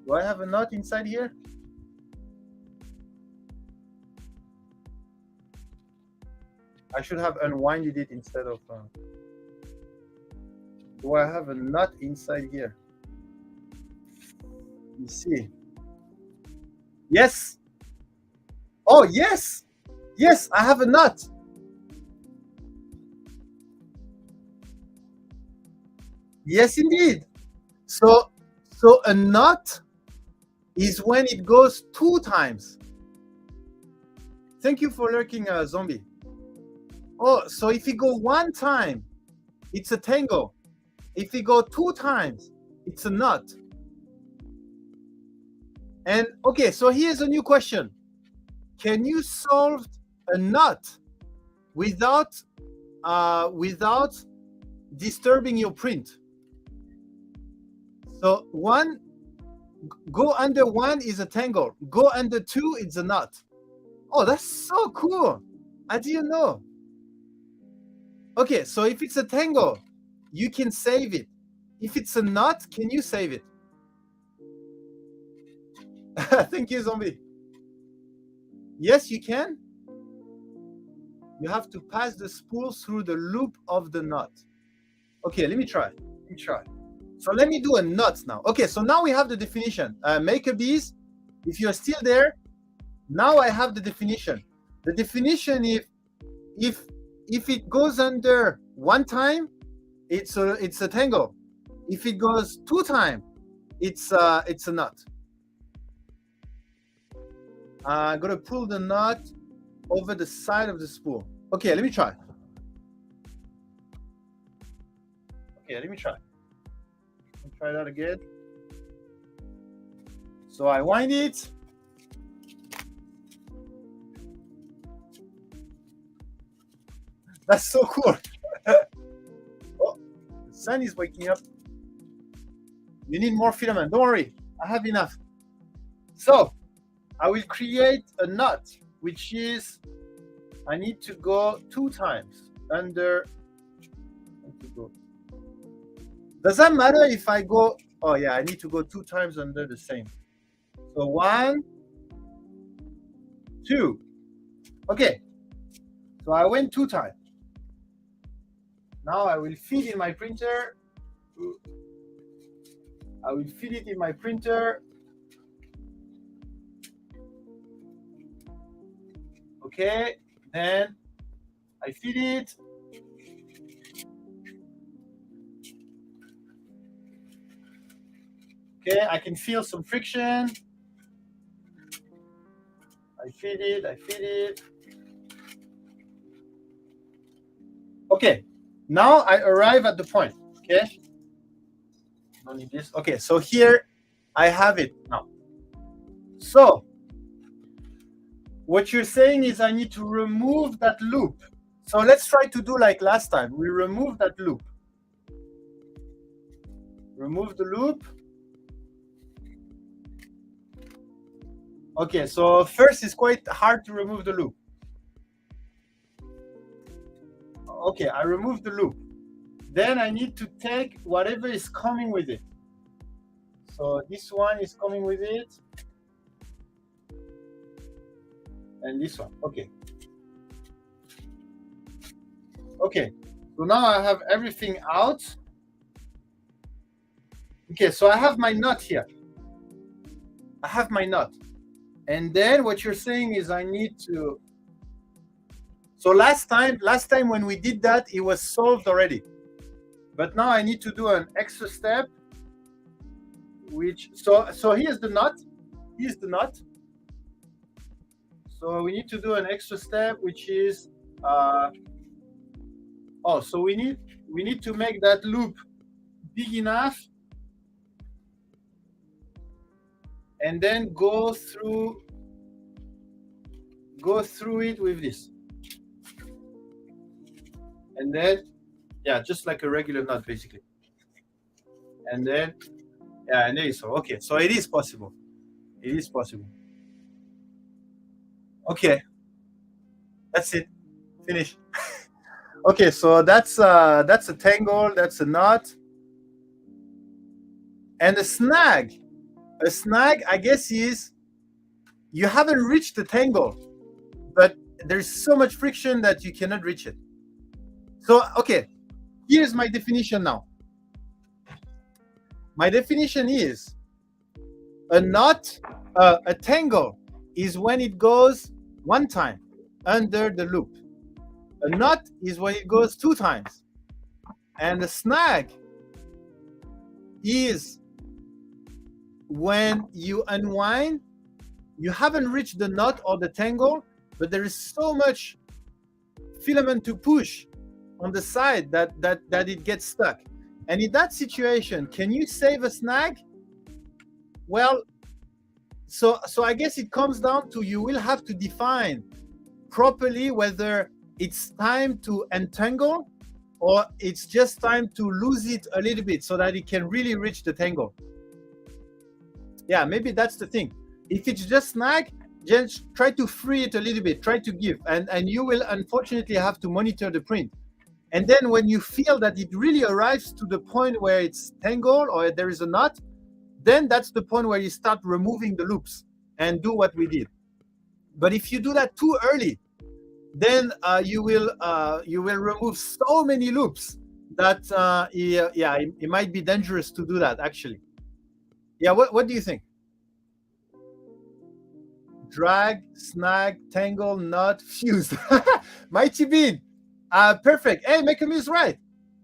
S1: Do I have a knot inside here? I should have unwinded it instead of. Do I have a knot inside here? You see. Yes. Oh, yes. Yes, I have a knot. Yes, indeed. So a knot is when it goes 2 times. Thank you for lurking, Zombie. Oh, so if you go 1 time, it's a tangle. If you go 2 times, it's a knot. And okay, so here's a new question. Can you solve a knot without disturbing your print? So go under 1 is a tangle. Go under 2, it's a knot. Oh, that's so cool. I didn't know. Okay, so if it's a tangle, you can save it. If it's a knot, can you save it? Thank you, Zombie. Yes, you can. You have to pass the spool through the loop of the knot. Okay, let me try. So let me do a knot now. Okay, so now we have the definition. Maker bees, if you're still there, now I have the definition. The definition is if it goes under 1 time, it's a tangle. If it goes 2 times, it's a knot. I'm gonna pull the knot over the side of the spool. Okay, let me try. Let me try that again. So I wind it. That's so cool. Oh, the sun is waking up. You need more filament. Don't worry, I have enough. So I will create a knot, which is I need to go 2 times under. Does that matter if I go? Oh yeah, I need to go 2 times under the same. So 1, 2. Okay. So I went 2 times. Now I will feed in my printer. I will feed it in my printer. Okay, then I feed it. Okay, I can feel some friction. I feed it, I feed it. Okay, now I arrive at the point. Okay, don't need this. Okay, so here I have it now. So what you're saying is I need to remove that loop. So let's try to do like last time. We remove that loop. Remove the loop. Okay, so first it's quite hard to remove the loop. Okay, I remove the loop. Then I need to take whatever is coming with it. So this one is coming with it. And this one, okay. Okay, so now I have everything out. Okay, so I have my nut here. I have my nut. And then what you're saying is I need to. So last time when we did that, it was solved already. But now I need to do an extra step, which, so here's the nut. Here's the nut. So we need to do an extra step, which is, so we need to make that loop big enough, and then go through it with this, and then just like a regular nut basically, and then and there you go. Okay, so it is possible. It is possible. Okay, that's it. Finish. Okay, so that's a tangle, that's a knot, and a snag. A snag, I guess, is you haven't reached the tangle, but there's so much friction that you cannot reach it. So, okay, here's my definition now. My definition is a knot, a tangle is when it goes 1 time under the loop. A knot is when it goes 2 times. And a snag is when you unwind, you haven't reached the knot or the tangle, but there is so much filament to push on the side that it gets stuck. And in that situation, can you save a snag? Well, so I guess it comes down to, you will have to define properly whether it's time to untangle or it's just time to lose it a little bit so that it can really reach the tangle. Yeah, maybe that's the thing. If it's just snag, just try to free it a little bit, try to give, and you will unfortunately have to monitor the print. And then when you feel that it really arrives to the point where it's tangled or there is a knot, then that's the point where you start removing the loops and do what we did. But if you do that too early, then you will remove so many loops that it might be dangerous to do that actually. Yeah, what do you think? Drag, snag, tangle, knot, fuse. Mighty Bean. Perfect. Hey, Mekami is right.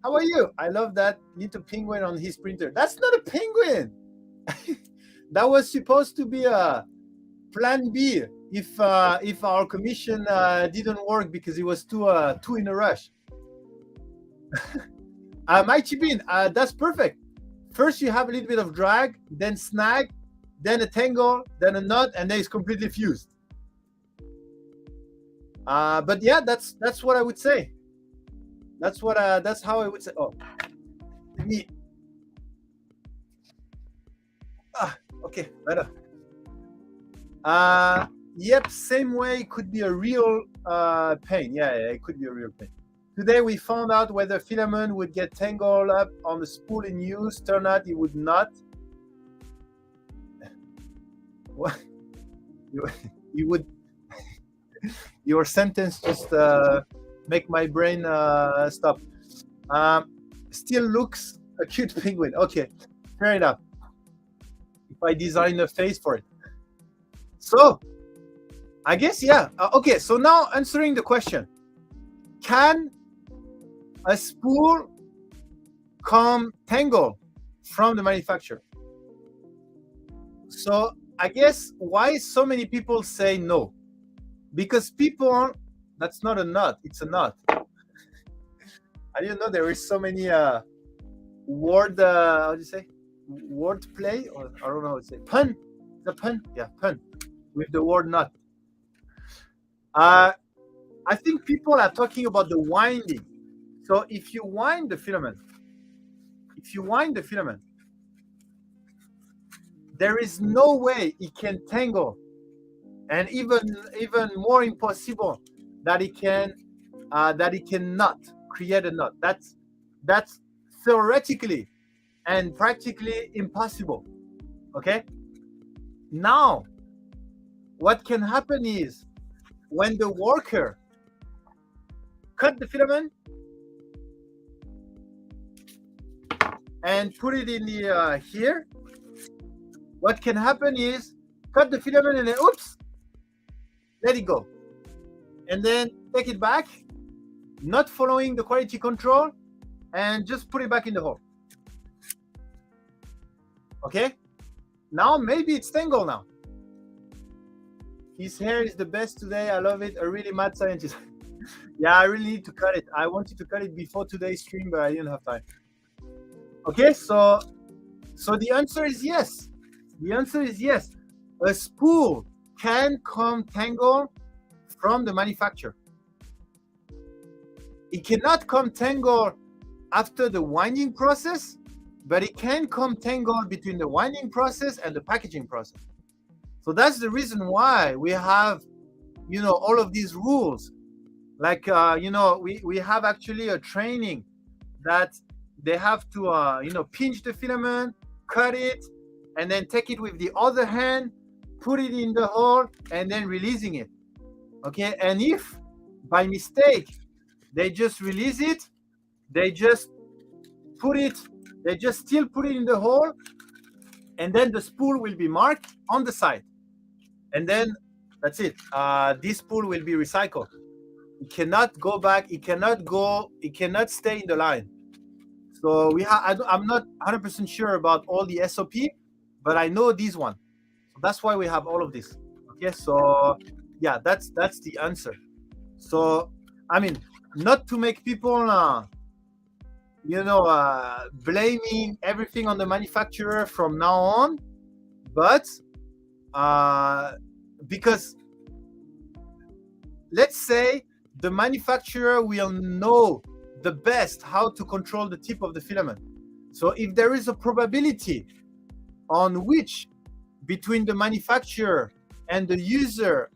S1: How are you? I love that little penguin on his printer. That's not a penguin. That was supposed to be a plan B if our commission didn't work because it was too in a rush. Mighty Bean, that's perfect. First you have a little bit of drag, then snag, then a tangle, then a knot, and then it's completely fused. But yeah, that's what I would say. That's how I would say. Oh, me. Okay, better. Yep, same way. It could be a real pain. Yeah, it could be a real pain. Today we found out whether filament would get tangled up on the spool in use. Turned out it would not. What? You would. Your sentence just make my brain stop. Still looks a cute penguin. Okay, fair enough. If I design a face for it. So, I guess, yeah. Okay, so now answering the question. Can a spool come tangled from the manufacturer? So, I guess why so many people say no? Because people, that's not a nut, it's a nut. I didn't know there were so many word, how do you say? Word play? Or I don't know how to say. Pun. The pun? Yeah, pun. With the word nut. I think people are talking about the winding. So if you wind the filament, there is no way it can tangle, and even more impossible that it cannot create a knot. That's theoretically and practically impossible. Okay. Now, what can happen is when the worker cut the filament and put it in the here, what can happen is cut the filament and then oops, let it go, and then take it back, not following the quality control, and just put it back in the hole. Okay, now maybe it's tangled now. His hair is the best today. I love it. A really mad scientist. Yeah, I really need to cut it. I wanted to cut it before today's stream, but I didn't have time. Okay, so the answer is yes. The answer is yes. A spool can come tangled from the manufacturer. It cannot come tangled after the winding process, but it can come tangled between the winding process and the packaging process. So that's the reason why we have, all of these rules. Like, we have actually a training that they have to, pinch the filament, cut it, and then take it with the other hand, put it in the hole, and then releasing it. Okay, and if by mistake they just release it, they just still put it in the hole, and then the spool will be marked on the side, and then that's it. This spool will be recycled. It cannot go back. It cannot stay in the line. So I'm not 100% sure about all the SOP, but I know this one. So that's why we have all of this. Okay, so yeah, that's the answer. So I mean, not to make people blaming everything on the manufacturer from now on, but because let's say the manufacturer will know the best how to control the tip of the filament. So if there is a probability on which between the manufacturer and the user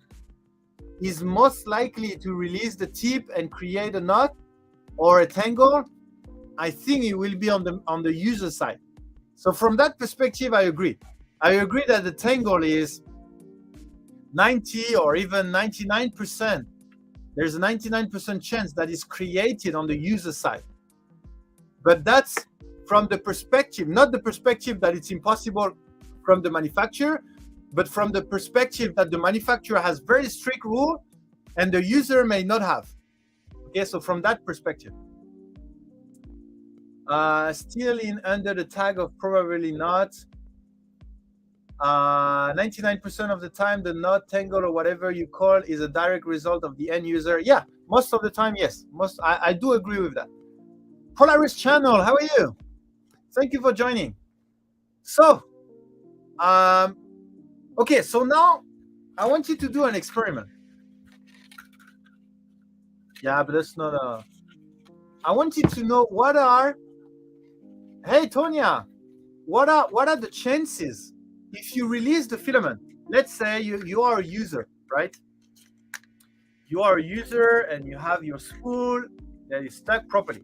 S1: is most likely to release the tip and create a knot or a tangle, I think it will be on the user side. So from that perspective, I agree that the tangle is 90 or even 99%. There's a 99% chance that is created on the user side. But that's from the perspective, not the perspective that it's impossible from the manufacturer, but from the perspective that the manufacturer has very strict rule and the user may not have. Okay, so from that perspective. Still under the tag of probably not. 99% of the time, the knot, tangle, or whatever you call is a direct result of the end user. Yeah, most of the time, yes. I do agree with that. Polaris channel, how are you? Thank you for joining. So, okay, so now I want you to do an experiment. Yeah, but that's not a... I want you to know what are... Hey, Tonya, what are the chances if you release the filament? Let's say you are a user, right? You are a user and you have your spool, Yeah, it's stuck properly.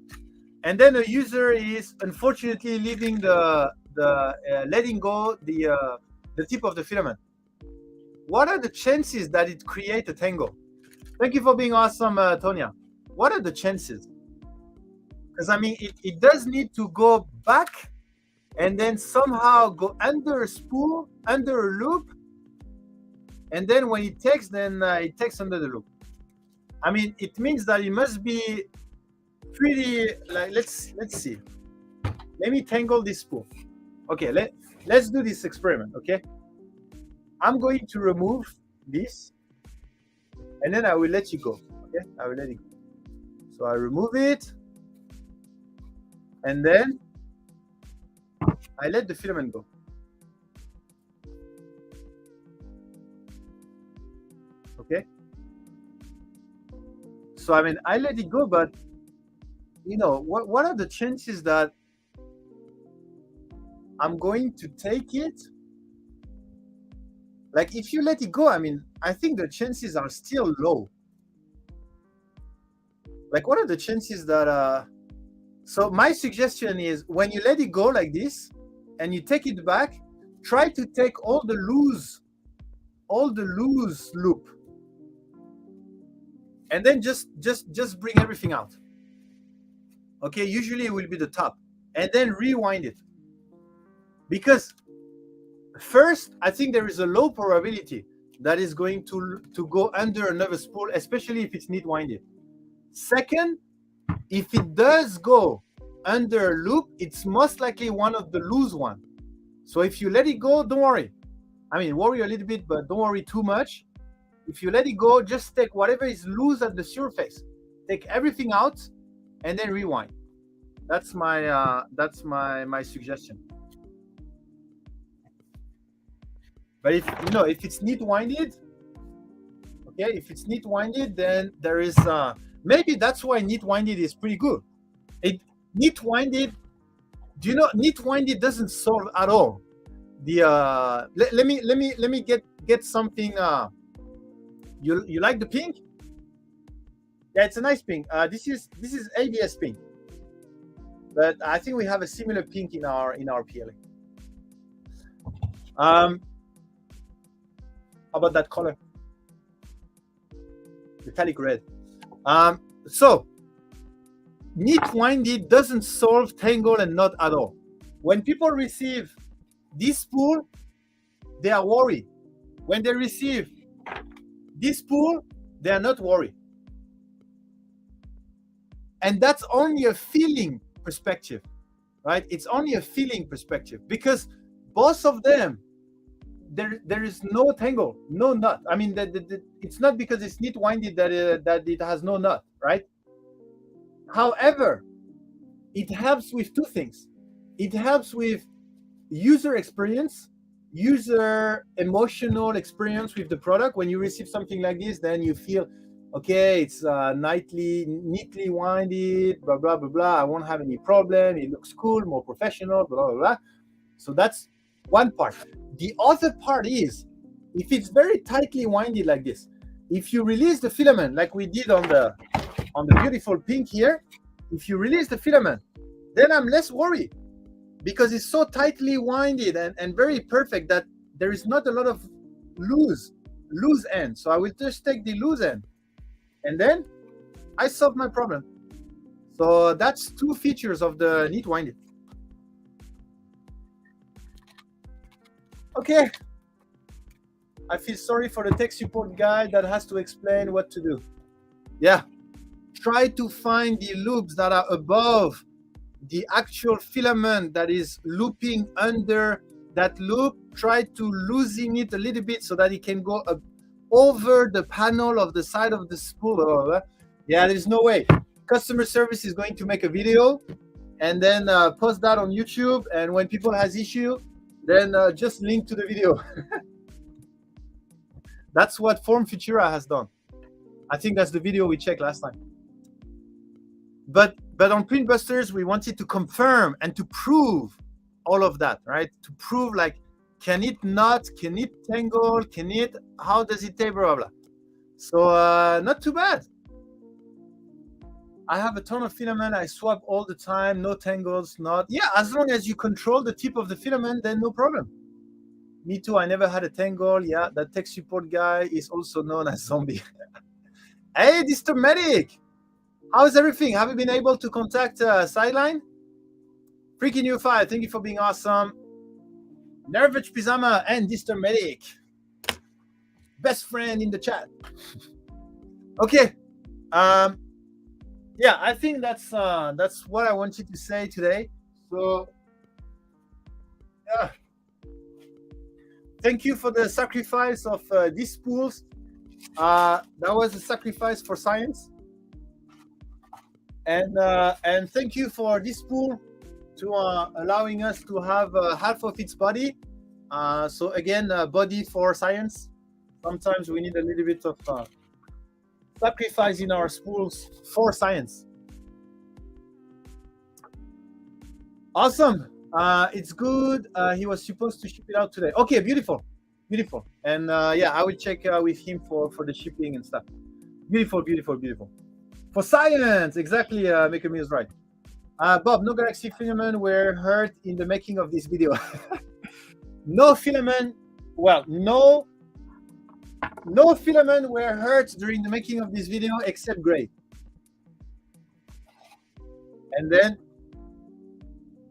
S1: And then a user is unfortunately leaving the letting go the tip of the filament. What are the chances that it create a tangle? Thank you for being awesome, Tonya. What are the chances? Because I mean, it does need to go back and then somehow go under a spool, under a loop, and then when it takes, then it takes under the loop. I mean, it means that it must be pretty. Like, let's see. Let me tangle this spool. Okay, let's do this experiment. Okay, I'm going to remove this, and then I will let you go. Okay, I will let it go. So I remove it, and then I let the filament go. Okay. So I mean, I let it go, but you know, what are the chances that I'm going to take it? Like, if you let it go, I mean, I think the chances are still low. Like, what are the chances that so my suggestion is, when you let it go like this and you take it back, try to take all the loose loop, and then just bring everything out. Okay, usually it will be the top, and then rewind it. Because first, I think there is a low probability that is going to go under another spool, especially if it's neat winded. Second, if it does go under a loop, it's most likely one of the loose one. So if you let it go, don't worry. I mean, worry a little bit, but don't worry too much. If you let it go, just take whatever is loose at the surface, take everything out, and then rewind. That's my suggestion. But if it's neat winded, okay, if it's neat winded, then there is maybe that's why neat winded is pretty good. Neat winded, do you know, neat winded doesn't solve at all the let me get something. You like the pink? Yeah, it's a nice pink. This is ABS pink, but I think we have a similar pink in our PLA. How about that color? Metallic red. So neat winded doesn't solve tangle and knot at all. When people receive this spool, they are worried. When they receive this spool, they are not worried. And that's only a feeling perspective, right? It's only a feeling perspective, because both of them, there is no tangle, no knot. I mean, it's not because it's neat winded that it has no knot, right? However, it helps with two things. It helps with user experience, user emotional experience with the product. When you receive something like this, then you feel, okay, it's neatly winded, blah, blah, blah, blah. I won't have any problem. It looks cool, more professional, blah, blah, blah. So that's one part. The other part is, if it's very tightly winded like this, if you release the filament like we did on the beautiful pink here, if you release the filament, then I'm less worried, because it's so tightly winded and very perfect that there is not a lot of loose end. So I will just take the loose end, and then I solve my problem. So that's two features of the neat winded. Okay. I feel sorry for the tech support guy that has to explain what to do. Yeah. Try to find the loops that are above the actual filament that is looping under that loop. Try to loosen it a little bit so that it can go up over the panel of the side of the spool. Yeah, there's no way. Customer service is going to make a video and then post that on YouTube. And when people has issue, then just link to the video. That's what Form Futura has done. I think that's the video we checked last time. But on Printbusters, we wanted to confirm and to prove all of that, right? To prove, like, can it knot? Can it tangle? Can it? How does it taper? Blah, blah. So not too bad. I have a ton of filament. I swap all the time. No tangles. Not yeah. As long as you control the tip of the filament, then no problem. Me too. I never had a tangle. Yeah, that tech support guy is also known as Zombie. Hey, Dystomatic! How's everything? Have you been able to contact Sideline? Freaking you fire. Thank you for being awesome. Nervous Pizama and Dystomatic. Best friend in the chat. Okay. Yeah, I think that's what I wanted to say today. So thank you for the sacrifice of these spools. That was a sacrifice for science. And thank you for this spool to allowing us to have half of its body. So again, body for science. Sometimes we need a little bit of sacrifice in our spools for science. Awesome. It's good. He was supposed to ship it out today. Okay, beautiful. Beautiful. And yeah, I will check with him for the shipping and stuff. Beautiful, beautiful, beautiful. For science, exactly. Makemi is right. Bob, no galaxy filament were hurt in the making of this video. No filament. Well, no filament were hurt during the making of this video except gray. And then,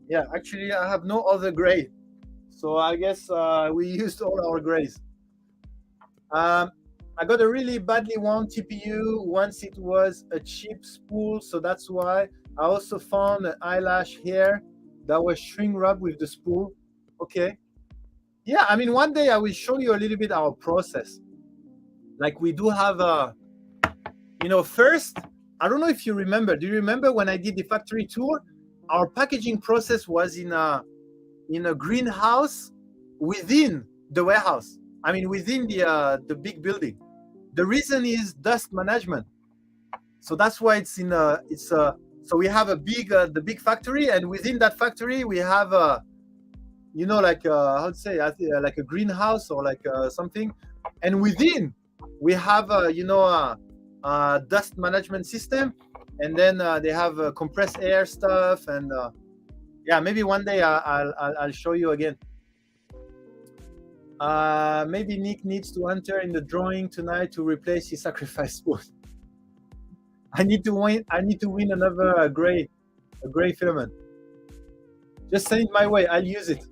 S1: yeah, actually, I have no other gray. So I guess we used all our grays. I got a really badly wound TPU once it was a cheap spool, so that's why. I also found an eyelash hair that was shrink wrapped with the spool. Okay. Yeah, I mean, one day I will show you a little bit our process. Like we do have first, I don't know if you remember. Do you remember when I did the factory tour? Our packaging process was in a greenhouse within the warehouse. I mean, within the big building. The reason is dust management. So that's why it's in so we have the big factory, and within that factory we have like how to say, like a greenhouse or like something, and within we have dust management system, and then they have compressed air stuff, and yeah, maybe one day I'll show you again. Maybe Nick needs to enter in the drawing tonight to replace his sacrifice spoon. I need to win another gray filament. Just send it my way. I'll use it.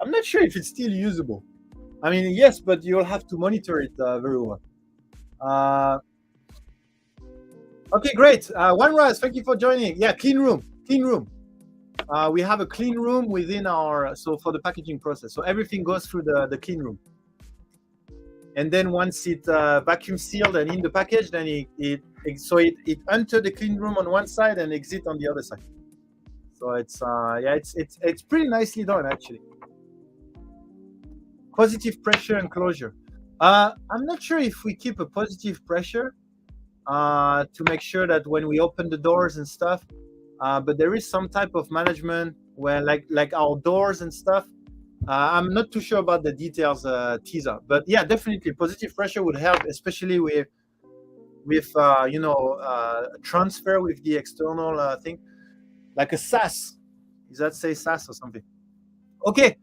S1: I'm not sure if it's still usable. I mean, yes, but you'll have to monitor it very well. Okay, great. OneRaz, thank you for joining. Yeah, clean room. We have a clean room within for the packaging process. So everything goes through the clean room. And then once it vacuum sealed and in the package, then it enter the clean room on one side and exit on the other side. So it's pretty nicely done actually. Positive pressure and closure. I'm not sure if we keep a positive pressure to make sure that when we open the doors and stuff, but there is some type of management where like our doors and stuff. I'm not too sure about the details, teaser, but yeah, definitely positive pressure would help, especially with transfer with the external thing, like a SAS. Does that say SAS or something? Okay.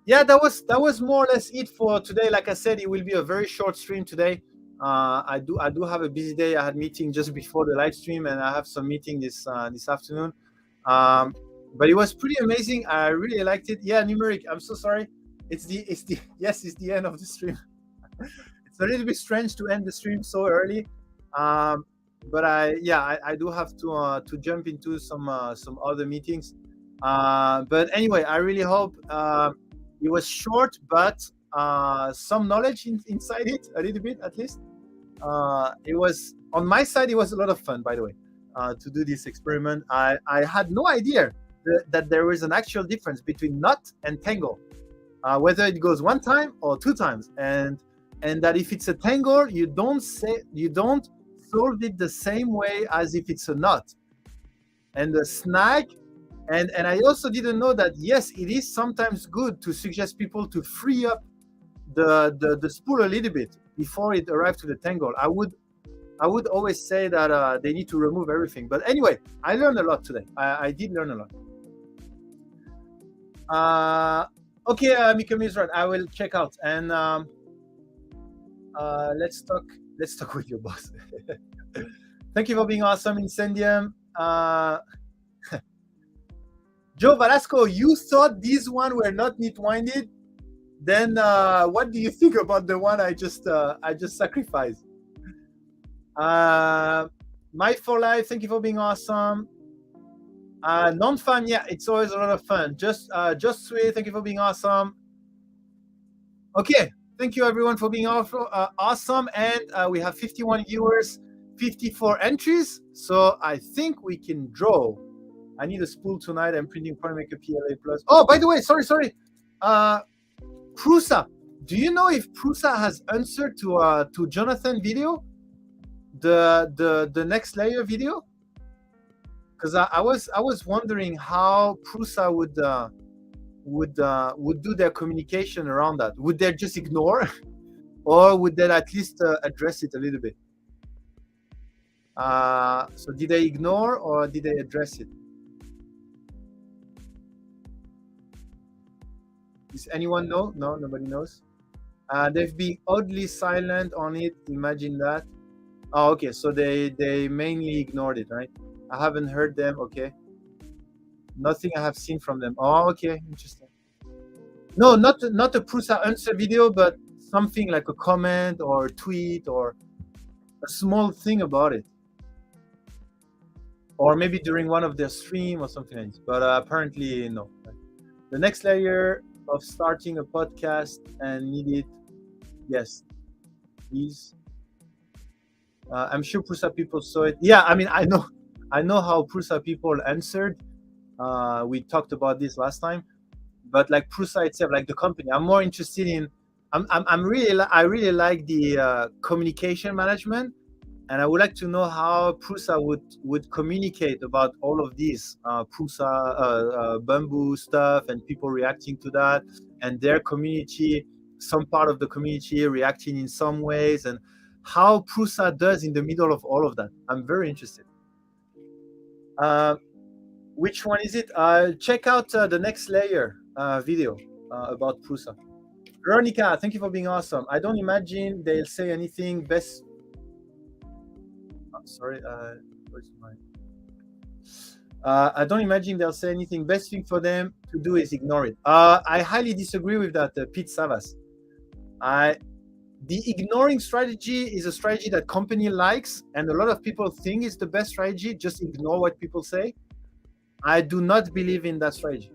S1: Yeah, that was more or less it for today. Like I said, it will be a very short stream today. I do have a busy day. I had meeting just before the live stream, and I have some meeting this afternoon. But it was pretty amazing. I really liked it. Yeah, Numeric, I'm so sorry. It's the end of the stream. It's a little bit strange to end the stream so early. But I do have to jump into some other meetings. But anyway, I really hope it was short, but some knowledge inside it, a little bit at least. It was, on my side, it was a lot of fun, by the way, to do this experiment. I had no idea that there is an actual difference between knot and tangle, whether it goes one time or two times, and that if it's a tangle, you don't solve it the same way as if it's a knot. And the snag, and I also didn't know that, yes, it is sometimes good to suggest people to free up the spool a little bit before it arrives to the tangle. I I would always say that they need to remove everything. But anyway, I learned a lot today. I did learn a lot. Okay, Mikami is right. I will check out, and let's talk with your boss. Thank you for being awesome, Incendium. Joe Velasco, you thought these one were not neat-winded? Then what do you think about the one I just sacrificed? My for life, thank you for being awesome. Non-fun, yeah, it's always a lot of fun. Just sweet, thank you for being awesome. Okay, thank you everyone for being awesome, and we have 51 viewers, 54 entries, so I think we can draw. I need a spool tonight. I'm printing Point Maker PLA Plus. Oh, by the way, sorry. Prusa, do you know if Prusa has answered to Jonathan video, the next layer video? Because I was wondering how Prusa would do their communication around that. Would they just ignore, or would they at least address it a little bit? So did they ignore or did they address it? Does anyone know? No, nobody knows. They've been oddly silent on it. Imagine that. Oh, okay. So they mainly ignored it, right? I haven't heard them. Okay. Nothing I have seen from them. Oh, okay. Interesting. No, not a Prusa answer video, but something like a comment or a tweet or a small thing about it. Or maybe during one of their stream or something like this. But apparently, no. The next layer of starting a podcast and need it, yes, please. I'm sure Prusa people saw it. Yeah, I mean, I know how Prusa people answered. We talked about this last time, but like Prusa itself, like the company, I'm more interested in. I really like the communication management, and I would like to know how Prusa would communicate about all of these Prusa bamboo stuff and people reacting to that, and their community, some part of the community reacting in some ways, and how Prusa does in the middle of all of that. I'm very interested. Which one is it? Check out the next layer video about Prusa. Veronica, thank you for being awesome. I don't imagine they'll say anything best. Sorry, where's my? I don't imagine they'll say anything. Best thing for them to do is ignore it. I highly disagree with that, Pete Savas. The ignoring strategy is a strategy that company likes, and a lot of people think is the best strategy. Just ignore what people say. I do not believe in that strategy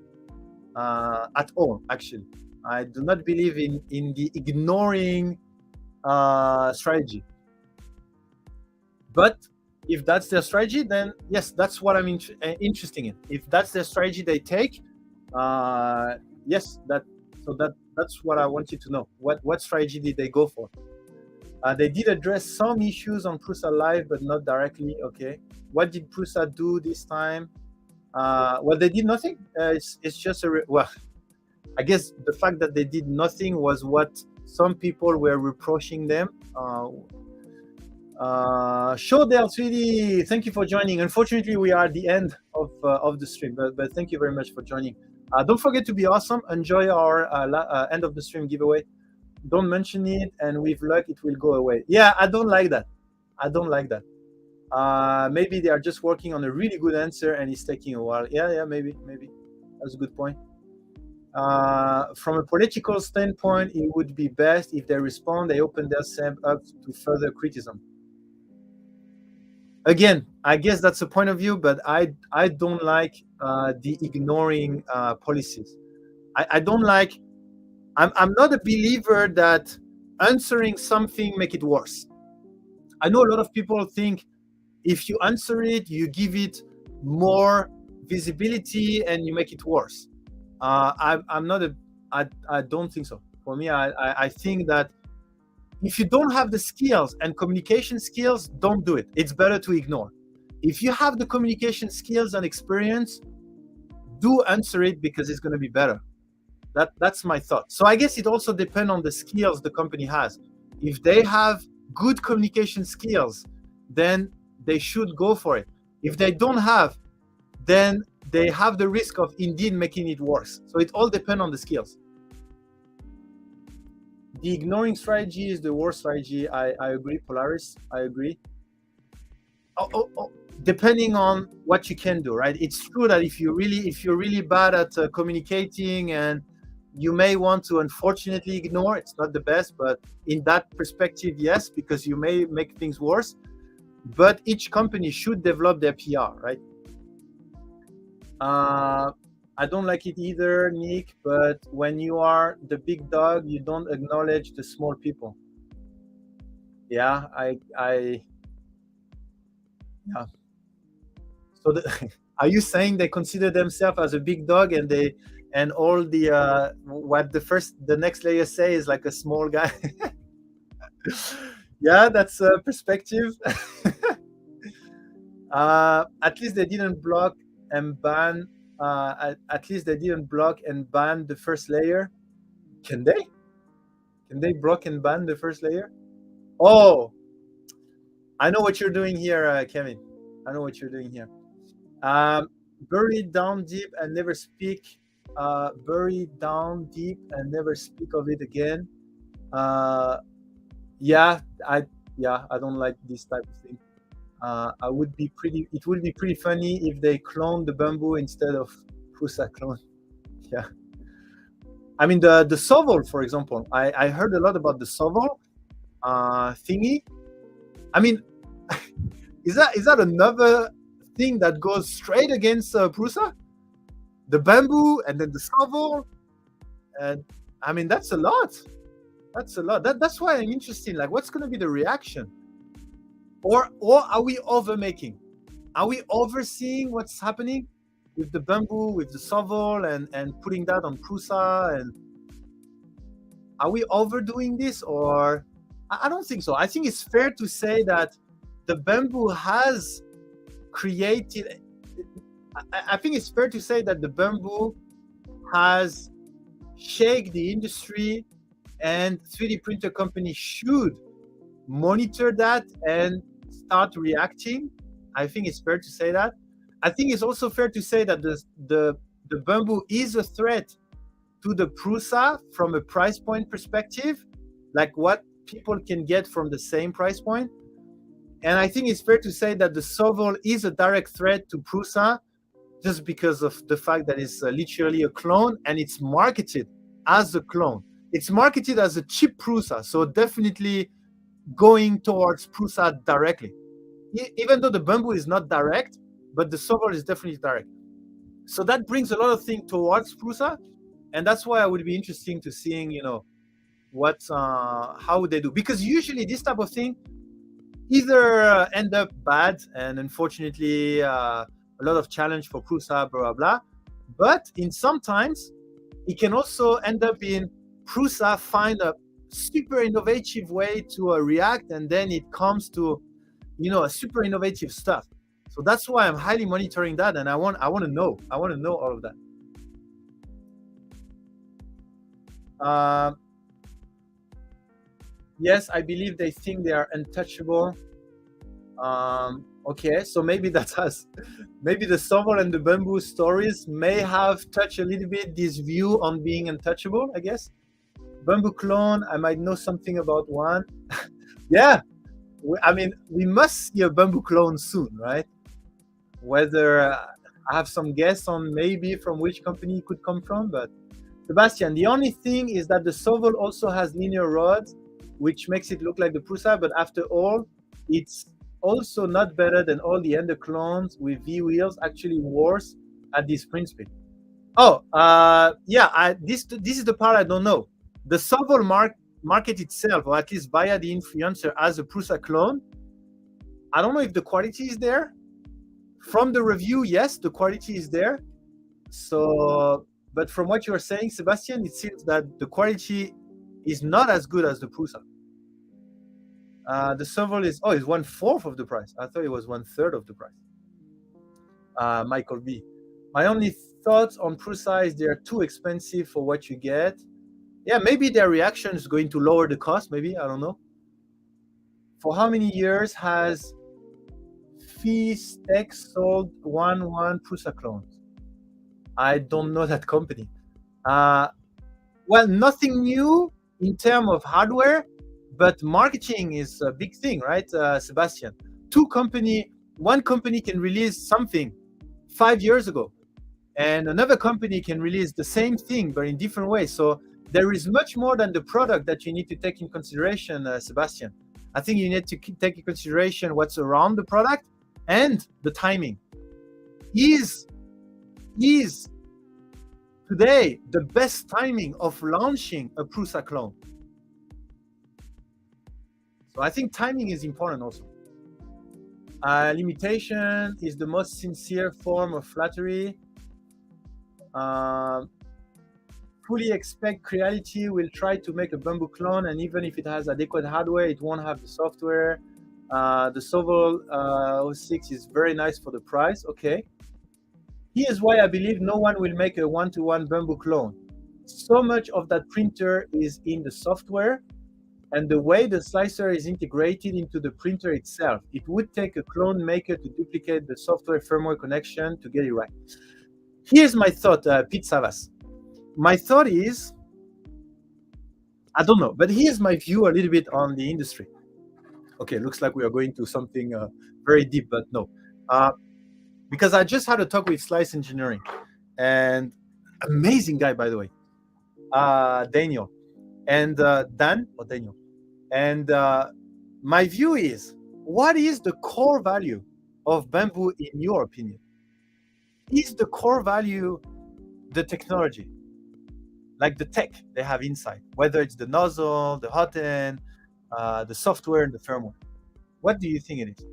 S1: at all. Actually, I do not believe in the ignoring strategy. But if that's their strategy, then yes, that's what I'm interested in. If that's their strategy they take, yes, that's what I want you to know. What strategy did they go for? They did address some issues on Prusa Live, but not directly. Okay, what did Prusa do this time? Well, they did nothing. It's just well, I guess the fact that they did nothing was what some people were reproaching them. Showdale, sweetie, thank you for joining. Unfortunately, we are at the end of the stream, but thank you very much for joining. Don't forget to be awesome. Enjoy our end of the stream giveaway. Don't mention it, and with luck, it will go away. Yeah, I don't like that. Maybe they are just working on a really good answer, and it's taking a while. Yeah, maybe. That's a good point. From a political standpoint, it would be best if they respond, they open themselves up to further criticism. Again, I guess that's a point of view, but I don't like the ignoring policies. I don't like. I'm not a believer that answering something make it worse. I know a lot of people think if you answer it, you give it more visibility and you make it worse. I'm not I don't think so. For me, I think that if you don't have the skills and communication skills, don't do it. It's better to ignore. If you have the communication skills and experience, do answer it because it's going to be better. That's my thought. So I guess it also depends on the skills the company has. If they have good communication skills then they should go for it. If they don't have, then they have the risk of indeed making it worse. So it all depends on the skills. The ignoring strategy is the worst strategy. I agree, Polaris. I agree. Depending on what you can do, right? It's true that if you're really bad at communicating, and you may want to unfortunately ignore, it's not the best, but in that perspective, yes, because you may make things worse. But each company should develop their PR, right? I don't like it either, Nick, but when you are the big dog, you don't acknowledge the small people. Yeah, yeah. So are you saying they consider themselves as a big dog, and all the what the next layer say is like a small guy? Yeah, that's a perspective. At least they didn't block and ban. At least they didn't block and ban the first layer. Can they? Can they block and ban the first layer? Oh, I know what you're doing here, Kevin. I know what you're doing here. Bury down deep and never speak. Bury down deep and never speak of it again. Yeah, I don't like this type of thing. It would be pretty funny if they clone the bamboo instead of Prusa clone. Yeah. I mean the Sovel, for example. I heard a lot about the Sovel thingy. I mean, is that another thing that goes straight against Prusa? The bamboo and then the Sovel, and I mean that's a lot. That's a lot. That's why I'm interested. Like, what's going to be the reaction? Or are we overmaking? Are we overseeing what's happening with the bamboo, with the Sovel, and putting that on Prusa? And are we overdoing this? Or I don't think so. I think it's fair to say that the bamboo has created. I think it's fair to say that the bamboo has shake the industry, and 3D printer companies should monitor that and start reacting. I think it's fair to say that. I think it's also fair to say that the bamboo is a threat to the Prusa from a price point perspective, like what people can get from the same price point. And I think it's fair to say that the Sovel is a direct threat to Prusa, just because of the fact that it's literally a clone, and it's marketed as a clone. It's marketed as a cheap Prusa, so definitely going towards Prusa directly. Even though the bamboo is not direct, but the Sovel is definitely direct. So that brings a lot of things towards Prusa, and that's why I would be interesting to seeing, what how would they do, because usually this type of thing either end up bad, and unfortunately a lot of challenge for Prusa, blah blah blah. But in sometimes it can also end up in Prusa find a super innovative way to react, and then it comes to a super innovative stuff. So that's why I'm highly monitoring that, and I want to know all of that. Yes, I believe they think they are untouchable. Okay, so maybe that's us. Maybe the Sovel and the bamboo stories may have touched a little bit this view on being untouchable, I guess. Bamboo clone, I might know something about one. Yeah, I mean, we must see a bamboo clone soon, right? Whether I have some guess on maybe from which company it could come from, but Sebastian, the only thing is that the Sovel also has linear rods, which makes it look like the Prusa, but after all, it's also not better than all the Ender clones with V wheels, actually worse at this print speed. Oh, yeah, this is the part I don't know. The Sovel market itself, or at least via the influencer as a Prusa clone, I don't know if the quality is there. From the review, yes, the quality is there. So, but from what you are saying, Sebastian, it seems that the quality is not as good as the Prusa. The Sovel is 1/4 of the price. I thought it was 1/3 of the price. Michael B. My only thoughts on Prusa is they're too expensive for what you get. Yeah, maybe their reaction is going to lower the cost. Maybe, I don't know. For how many years has Tech sold one Prusa clones. I don't know that company. Well, nothing new in terms of hardware, but marketing is a big thing, right, Sebastian? One company can release something 5 years ago, and another company can release the same thing, but in different ways. So there is much more than the product that you need to take in consideration, Sebastian. I think you need to take in consideration what's around the product and the timing. Is today the best timing of launching a Prusa clone? So I think timing is important also. Limitation is the most sincere form of flattery. Fully expect Creality will try to make a Bamboo clone, and even if it has adequate hardware, it won't have the software. The Sovel 06 is very nice for the price. Okay. Here's why I believe no one will make a one-to-one Bamboo clone. So much of that printer is in the software and the way the slicer is integrated into the printer itself. It would take a clone maker to duplicate the software firmware connection to get it right. Here's my thought, Pete Savas. My thought is, I don't know, but here's my view a little bit on the industry. Okay, looks like we are going to something very deep, but no. Because I just had a talk with Slice Engineering, and amazing guy, by the way, Daniel, and Daniel. And my view is, what is the core value of Bamboo in your opinion? Is the core value the technology, like the tech they have inside, whether it's the nozzle, the hot end, the software, and the firmware? What do you think it is?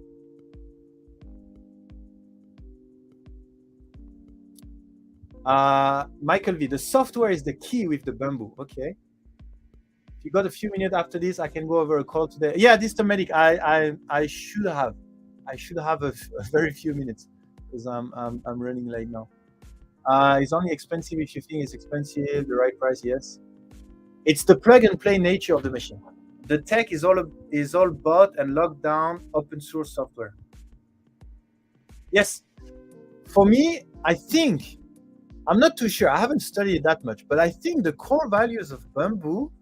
S1: Michael V, the software is the key with the Bamboo. Okay. If you got a few minutes after this, I can go over a call today. Yeah, this Medic, I should have a very few minutes because I'm running late now. It's only expensive if you think it's expensive, the right price. Yes, it's the plug and play nature of the machine. The tech is all bought and locked down open source software. Yes, for me, I think, I'm not too sure. I haven't studied it that much, but I think the core values of Bamboo,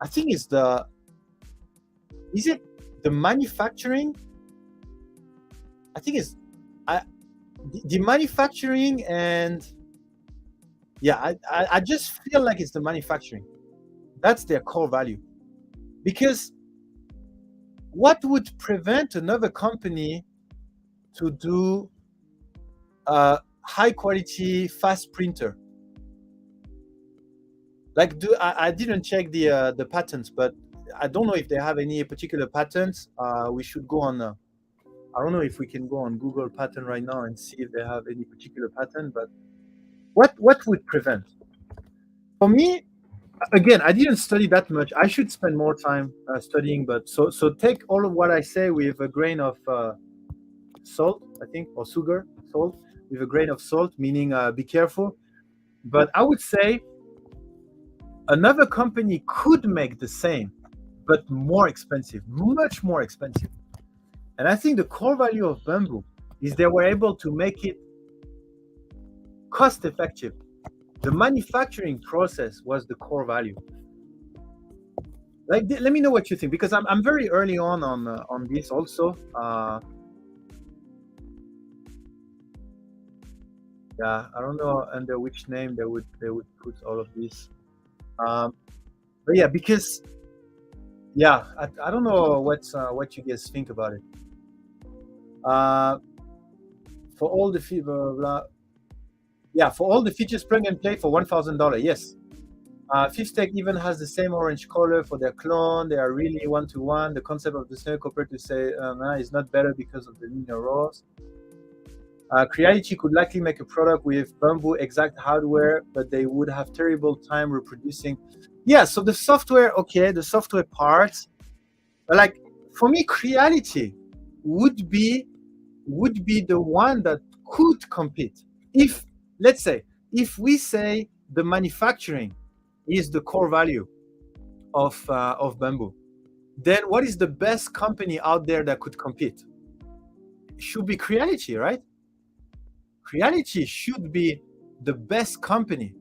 S1: I think is it the manufacturing? I think it's the manufacturing, and yeah, I just feel like it's the manufacturing. That's their core value. Because what would prevent another company to do a high quality fast printer? Like, I didn't check the patents, but I don't know if they have any particular patents. We should go on. I don't know if we can go on Google patent right now and see if they have any particular patent. But what would prevent? For me, again, I didn't study that much. I should spend more time studying. But so take all of what I say with a grain of salt, I think, or sugar, salt, with a grain of salt, meaning be careful. But I would say another company could make the same, but more expensive, much more expensive. And I think the core value of Bamboo is they were able to make it cost effective. The manufacturing process was the core value. Like, let me know what you think, because I'm very early on this also. Yeah, I don't know under which name they would put all of this. But yeah, because I don't know what you guys think about it. For all the for all the features, plug and play for $1,000. Yes. Tech even has the same orange color for their clone. They are really one-to-one. The concept of the same compared to say is not better because of the linear rows. Creality could likely make a product with Bamboo exact hardware, but they would have terrible time reproducing. Yeah, so the software, okay, the software parts, like for me, Creality would be the one that could compete. If, let's say, if we say the manufacturing is the core value of Bamboo, then what is the best company out there that could compete? should be Creality, right? Creality should be the best company,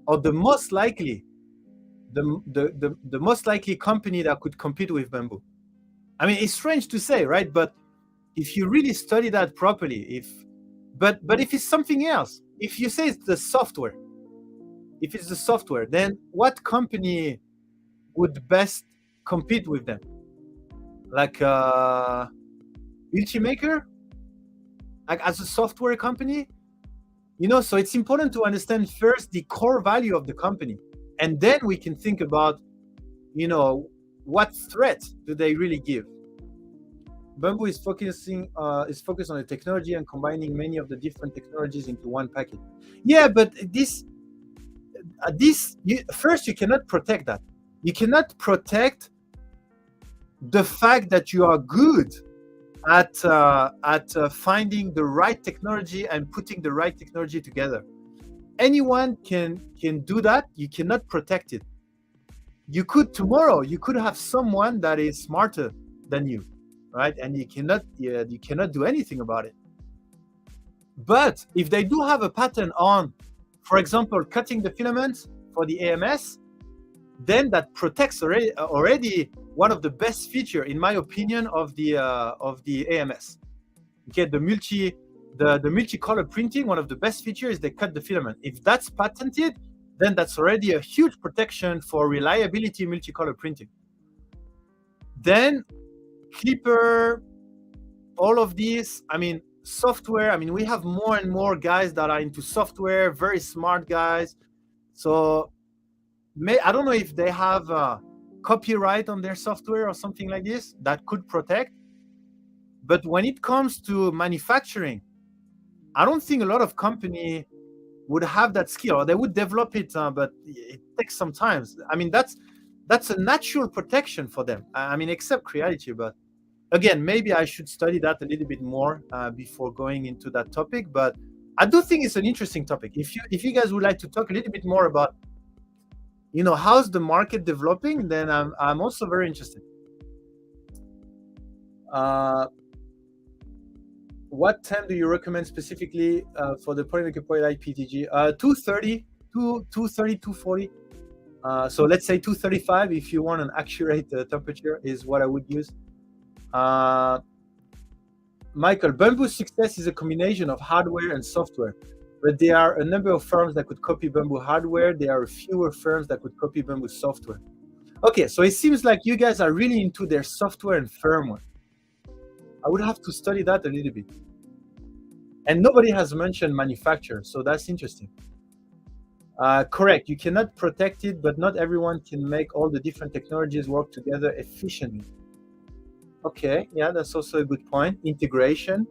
S1: or the most likely, the most likely company that could compete with Bamboo. I mean, it's strange to say, right? But if you really study that properly, but if it's something else, if you say it's the software, if it's the software, then what company would best compete with them? Like Ultimaker, like as a software company, so it's important to understand first the core value of the company, and then we can think about, what threat do they really give. Bamboo is focused on the technology and combining many of the different technologies into one package. Yeah, but first, you cannot protect that. You cannot protect the fact that you are good at finding the right technology and putting the right technology together. Anyone can do that. You cannot protect it. Tomorrow you could have someone that is smarter than you, right? And you cannot do anything about it. But if they do have a pattern on, for example, cutting the filaments for the AMS, then that protects already one of the best feature, in my opinion, of the AMS. Okay, the multicolor printing, one of the best features is they cut the filament. If that's patented, then that's already a huge protection for reliability multicolor printing. Then Clipper, all of these, I mean, software, I mean, we have more and more guys that are into software, very smart guys. So I don't know if they have copyright on their software or something like this that could protect. But when it comes to manufacturing, I don't think a lot of company would have that skill, or they would develop it, but it takes some time. I mean, that's a natural protection for them. I mean, except Creality, but again, maybe I should study that a little bit more before going into that topic. But I do think it's an interesting topic. If you guys would like to talk a little bit more about, how's the market developing, then I'm also very interested. What time do you recommend specifically for the Polymeric Polylite PTG? 230, 240. So let's say 235 if you want an accurate temperature is what I would use. Michael, Bamboo's success is a combination of hardware and software, but there are a number of firms that could copy Bamboo hardware. There are fewer firms that could copy Bamboo software. Okay, so it seems like you guys are really into their software and firmware. I would have to study that a little bit. And nobody has mentioned manufacturer, so that's interesting. Correct, you cannot protect it, but not everyone can make all the different technologies work together efficiently. Okay, yeah, that's also a good point. Integration.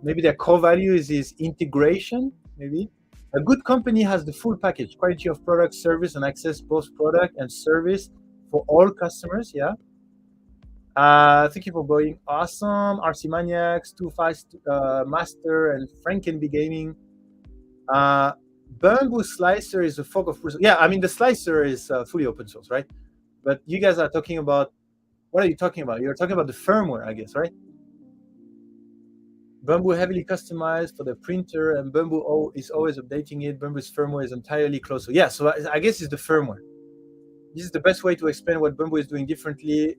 S1: Maybe their core value is integration, maybe. A good company has the full package, quality of product, service, and access both product and service for all customers, yeah. Thank you for going. Awesome. RC Maniacs, 25 Master, and Frankenby Gaming. Bamboo Slicer is a fork of... Yeah, I mean, the Slicer is fully open source, right? But you guys are talking about... What are you talking about? You're talking about the firmware, I guess, right? Bamboo heavily customized for the printer, and Bamboo is always updating it. Bamboo's firmware is entirely closed. So yeah, so I guess it's the firmware. This is the best way to explain what Bamboo is doing differently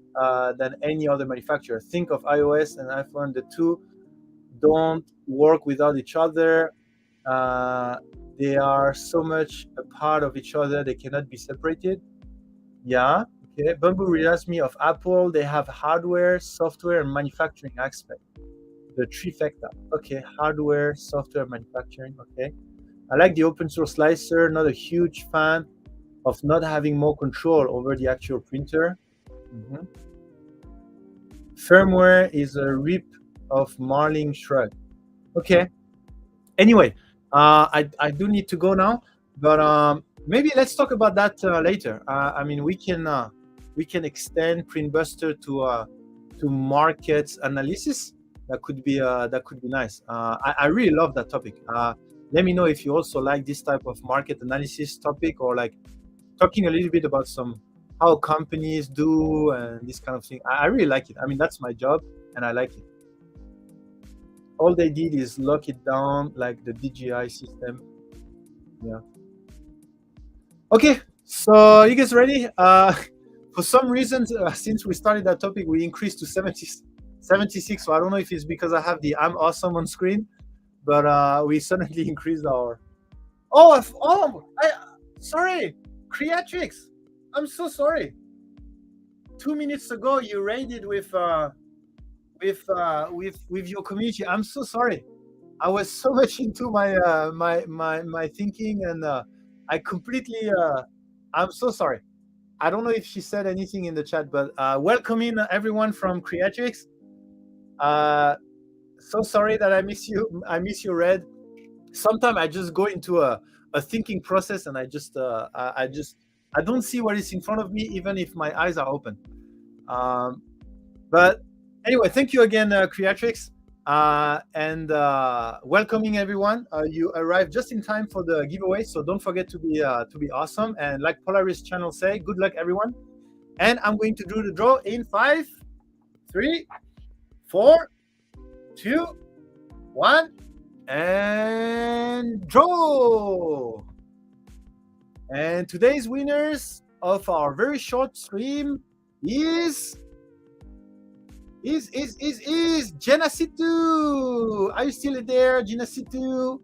S1: than any other manufacturer. Think of iOS and iPhone. The two don't work without each other. They are so much a part of each other, they cannot be separated. Yeah, okay. Bamboo reminds me of Apple. They have hardware, software, and manufacturing aspect. The trifecta. Okay, hardware, software, manufacturing. Okay. I like the open source slicer. Not a huge fan of not having more control over the actual printer. Firmware is a rip of Marling Shrug. Okay. Anyway, I do need to go now, but maybe let's talk about that later. I mean, we can extend Printbuster to market analysis. That could be nice. I really love that topic. Let me know if you also like this type of market analysis topic, or like talking a little bit about how companies do and this kind of thing. I really like it. I mean, that's my job and I like it. All they did is lock it down like the DJI system. Yeah. Okay, so you guys ready? For some reason, since we started that topic, we increased to 76. So I don't know if it's because I have the "I'm awesome" on screen, but we suddenly increased our. Sorry, Creatrix. I'm so sorry. 2 minutes ago, you raided with your community. I'm so sorry. I was so much into my thinking, and I completely. I'm so sorry. I don't know if she said anything in the chat, but welcoming everyone from Creatrix. So sorry that I miss you. I miss you, Red. Sometimes I just go into a thinking process, and I don't see what is in front of me, even if my eyes are open. But anyway, thank you again, Creatrix, and welcoming everyone. You arrived just in time for the giveaway, so don't forget to be awesome. And like Polaris channel say, good luck, everyone. And I'm going to do the draw in 5, 3, 4, 2, 1, and draw. And today's winners of our very short stream is Genasitu. Are you still there, Genasitu?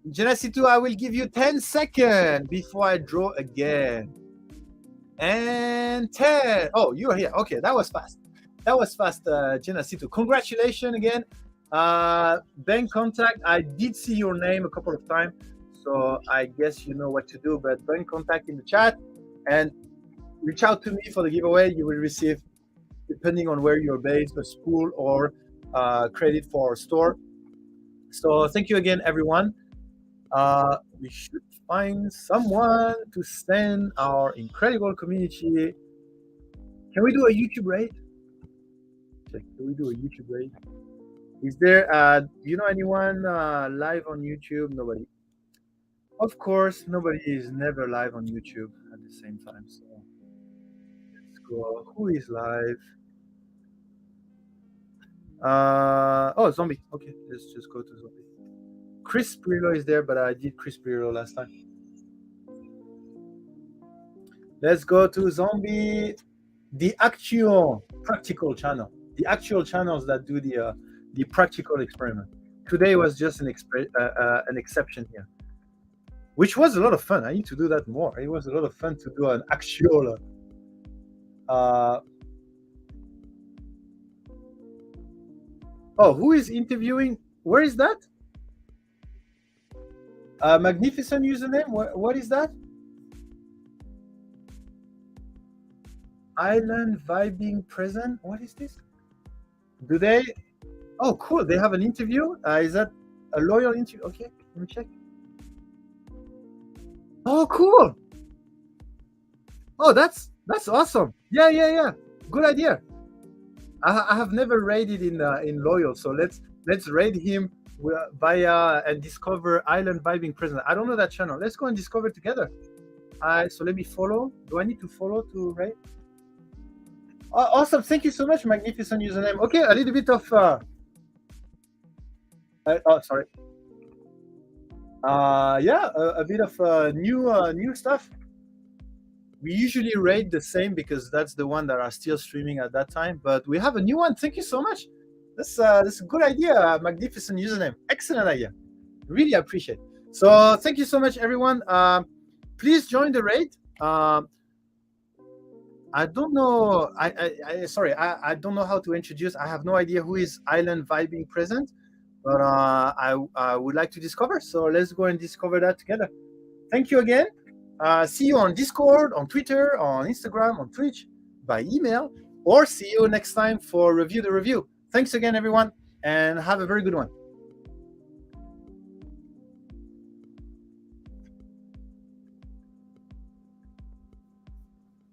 S1: Genasitu, I will give you 10 seconds before I draw again. And 10. Oh, you are here. Okay, that was fast. That was fast, Genasitu. Congratulations again. Bank contact. I did see your name a couple of times, so I guess you know what to do. But bank contact in the chat and reach out to me for the giveaway. You will receive, depending on where you're based, a spool or credit for our store. So thank you again, everyone. We should find someone to send our incredible community. Can we do a YouTube raid? Can we do a YouTube raid? Is there, do you know anyone live on YouTube? Nobody. Of course, nobody is never live on YouTube at the same time. So let's go. Who is live? Oh, Zombie. Okay, let's just go to Zombie. Chris Pirillo is there, but I did Chris Pirillo last time. Let's go to Zombie. The actual practical channel. The actual channels that do the practical experiment. Today was just an exception here, which was a lot of fun. I need to do that more. It was a lot of fun to do an actual. Oh, who is interviewing? Where is that? Magnificent username. What is that? Island vibing present. What is this? Do they? Oh, cool. They have an interview. Is that a loyal interview? Okay, let me check. Oh, cool. Oh, that's awesome. Yeah. Good idea. I have never raided in loyal, so let's raid him via and discover Island vibing present. I don't know that channel. Let's go and discover together. So let me follow. Do I need to follow to raid? Awesome. Thank you so much, magnificent username. Okay, a little bit of sorry. Yeah, a bit of new stuff. We usually raid the same because that's the one that are still streaming at that time, but we have a new one. Thank you so much. That's a good idea. Magnificent username. Excellent idea. Really appreciate it. So thank you so much, everyone. Please join the raid. I don't know. Sorry, I don't know how to introduce. I have no idea who is Island vibing present, but I would like to discover. So let's go and discover that together. Thank you again. See you on Discord, on Twitter, on Instagram, on Twitch, by email, or see you next time for Review the Review. Thanks again, everyone, and have a very good one.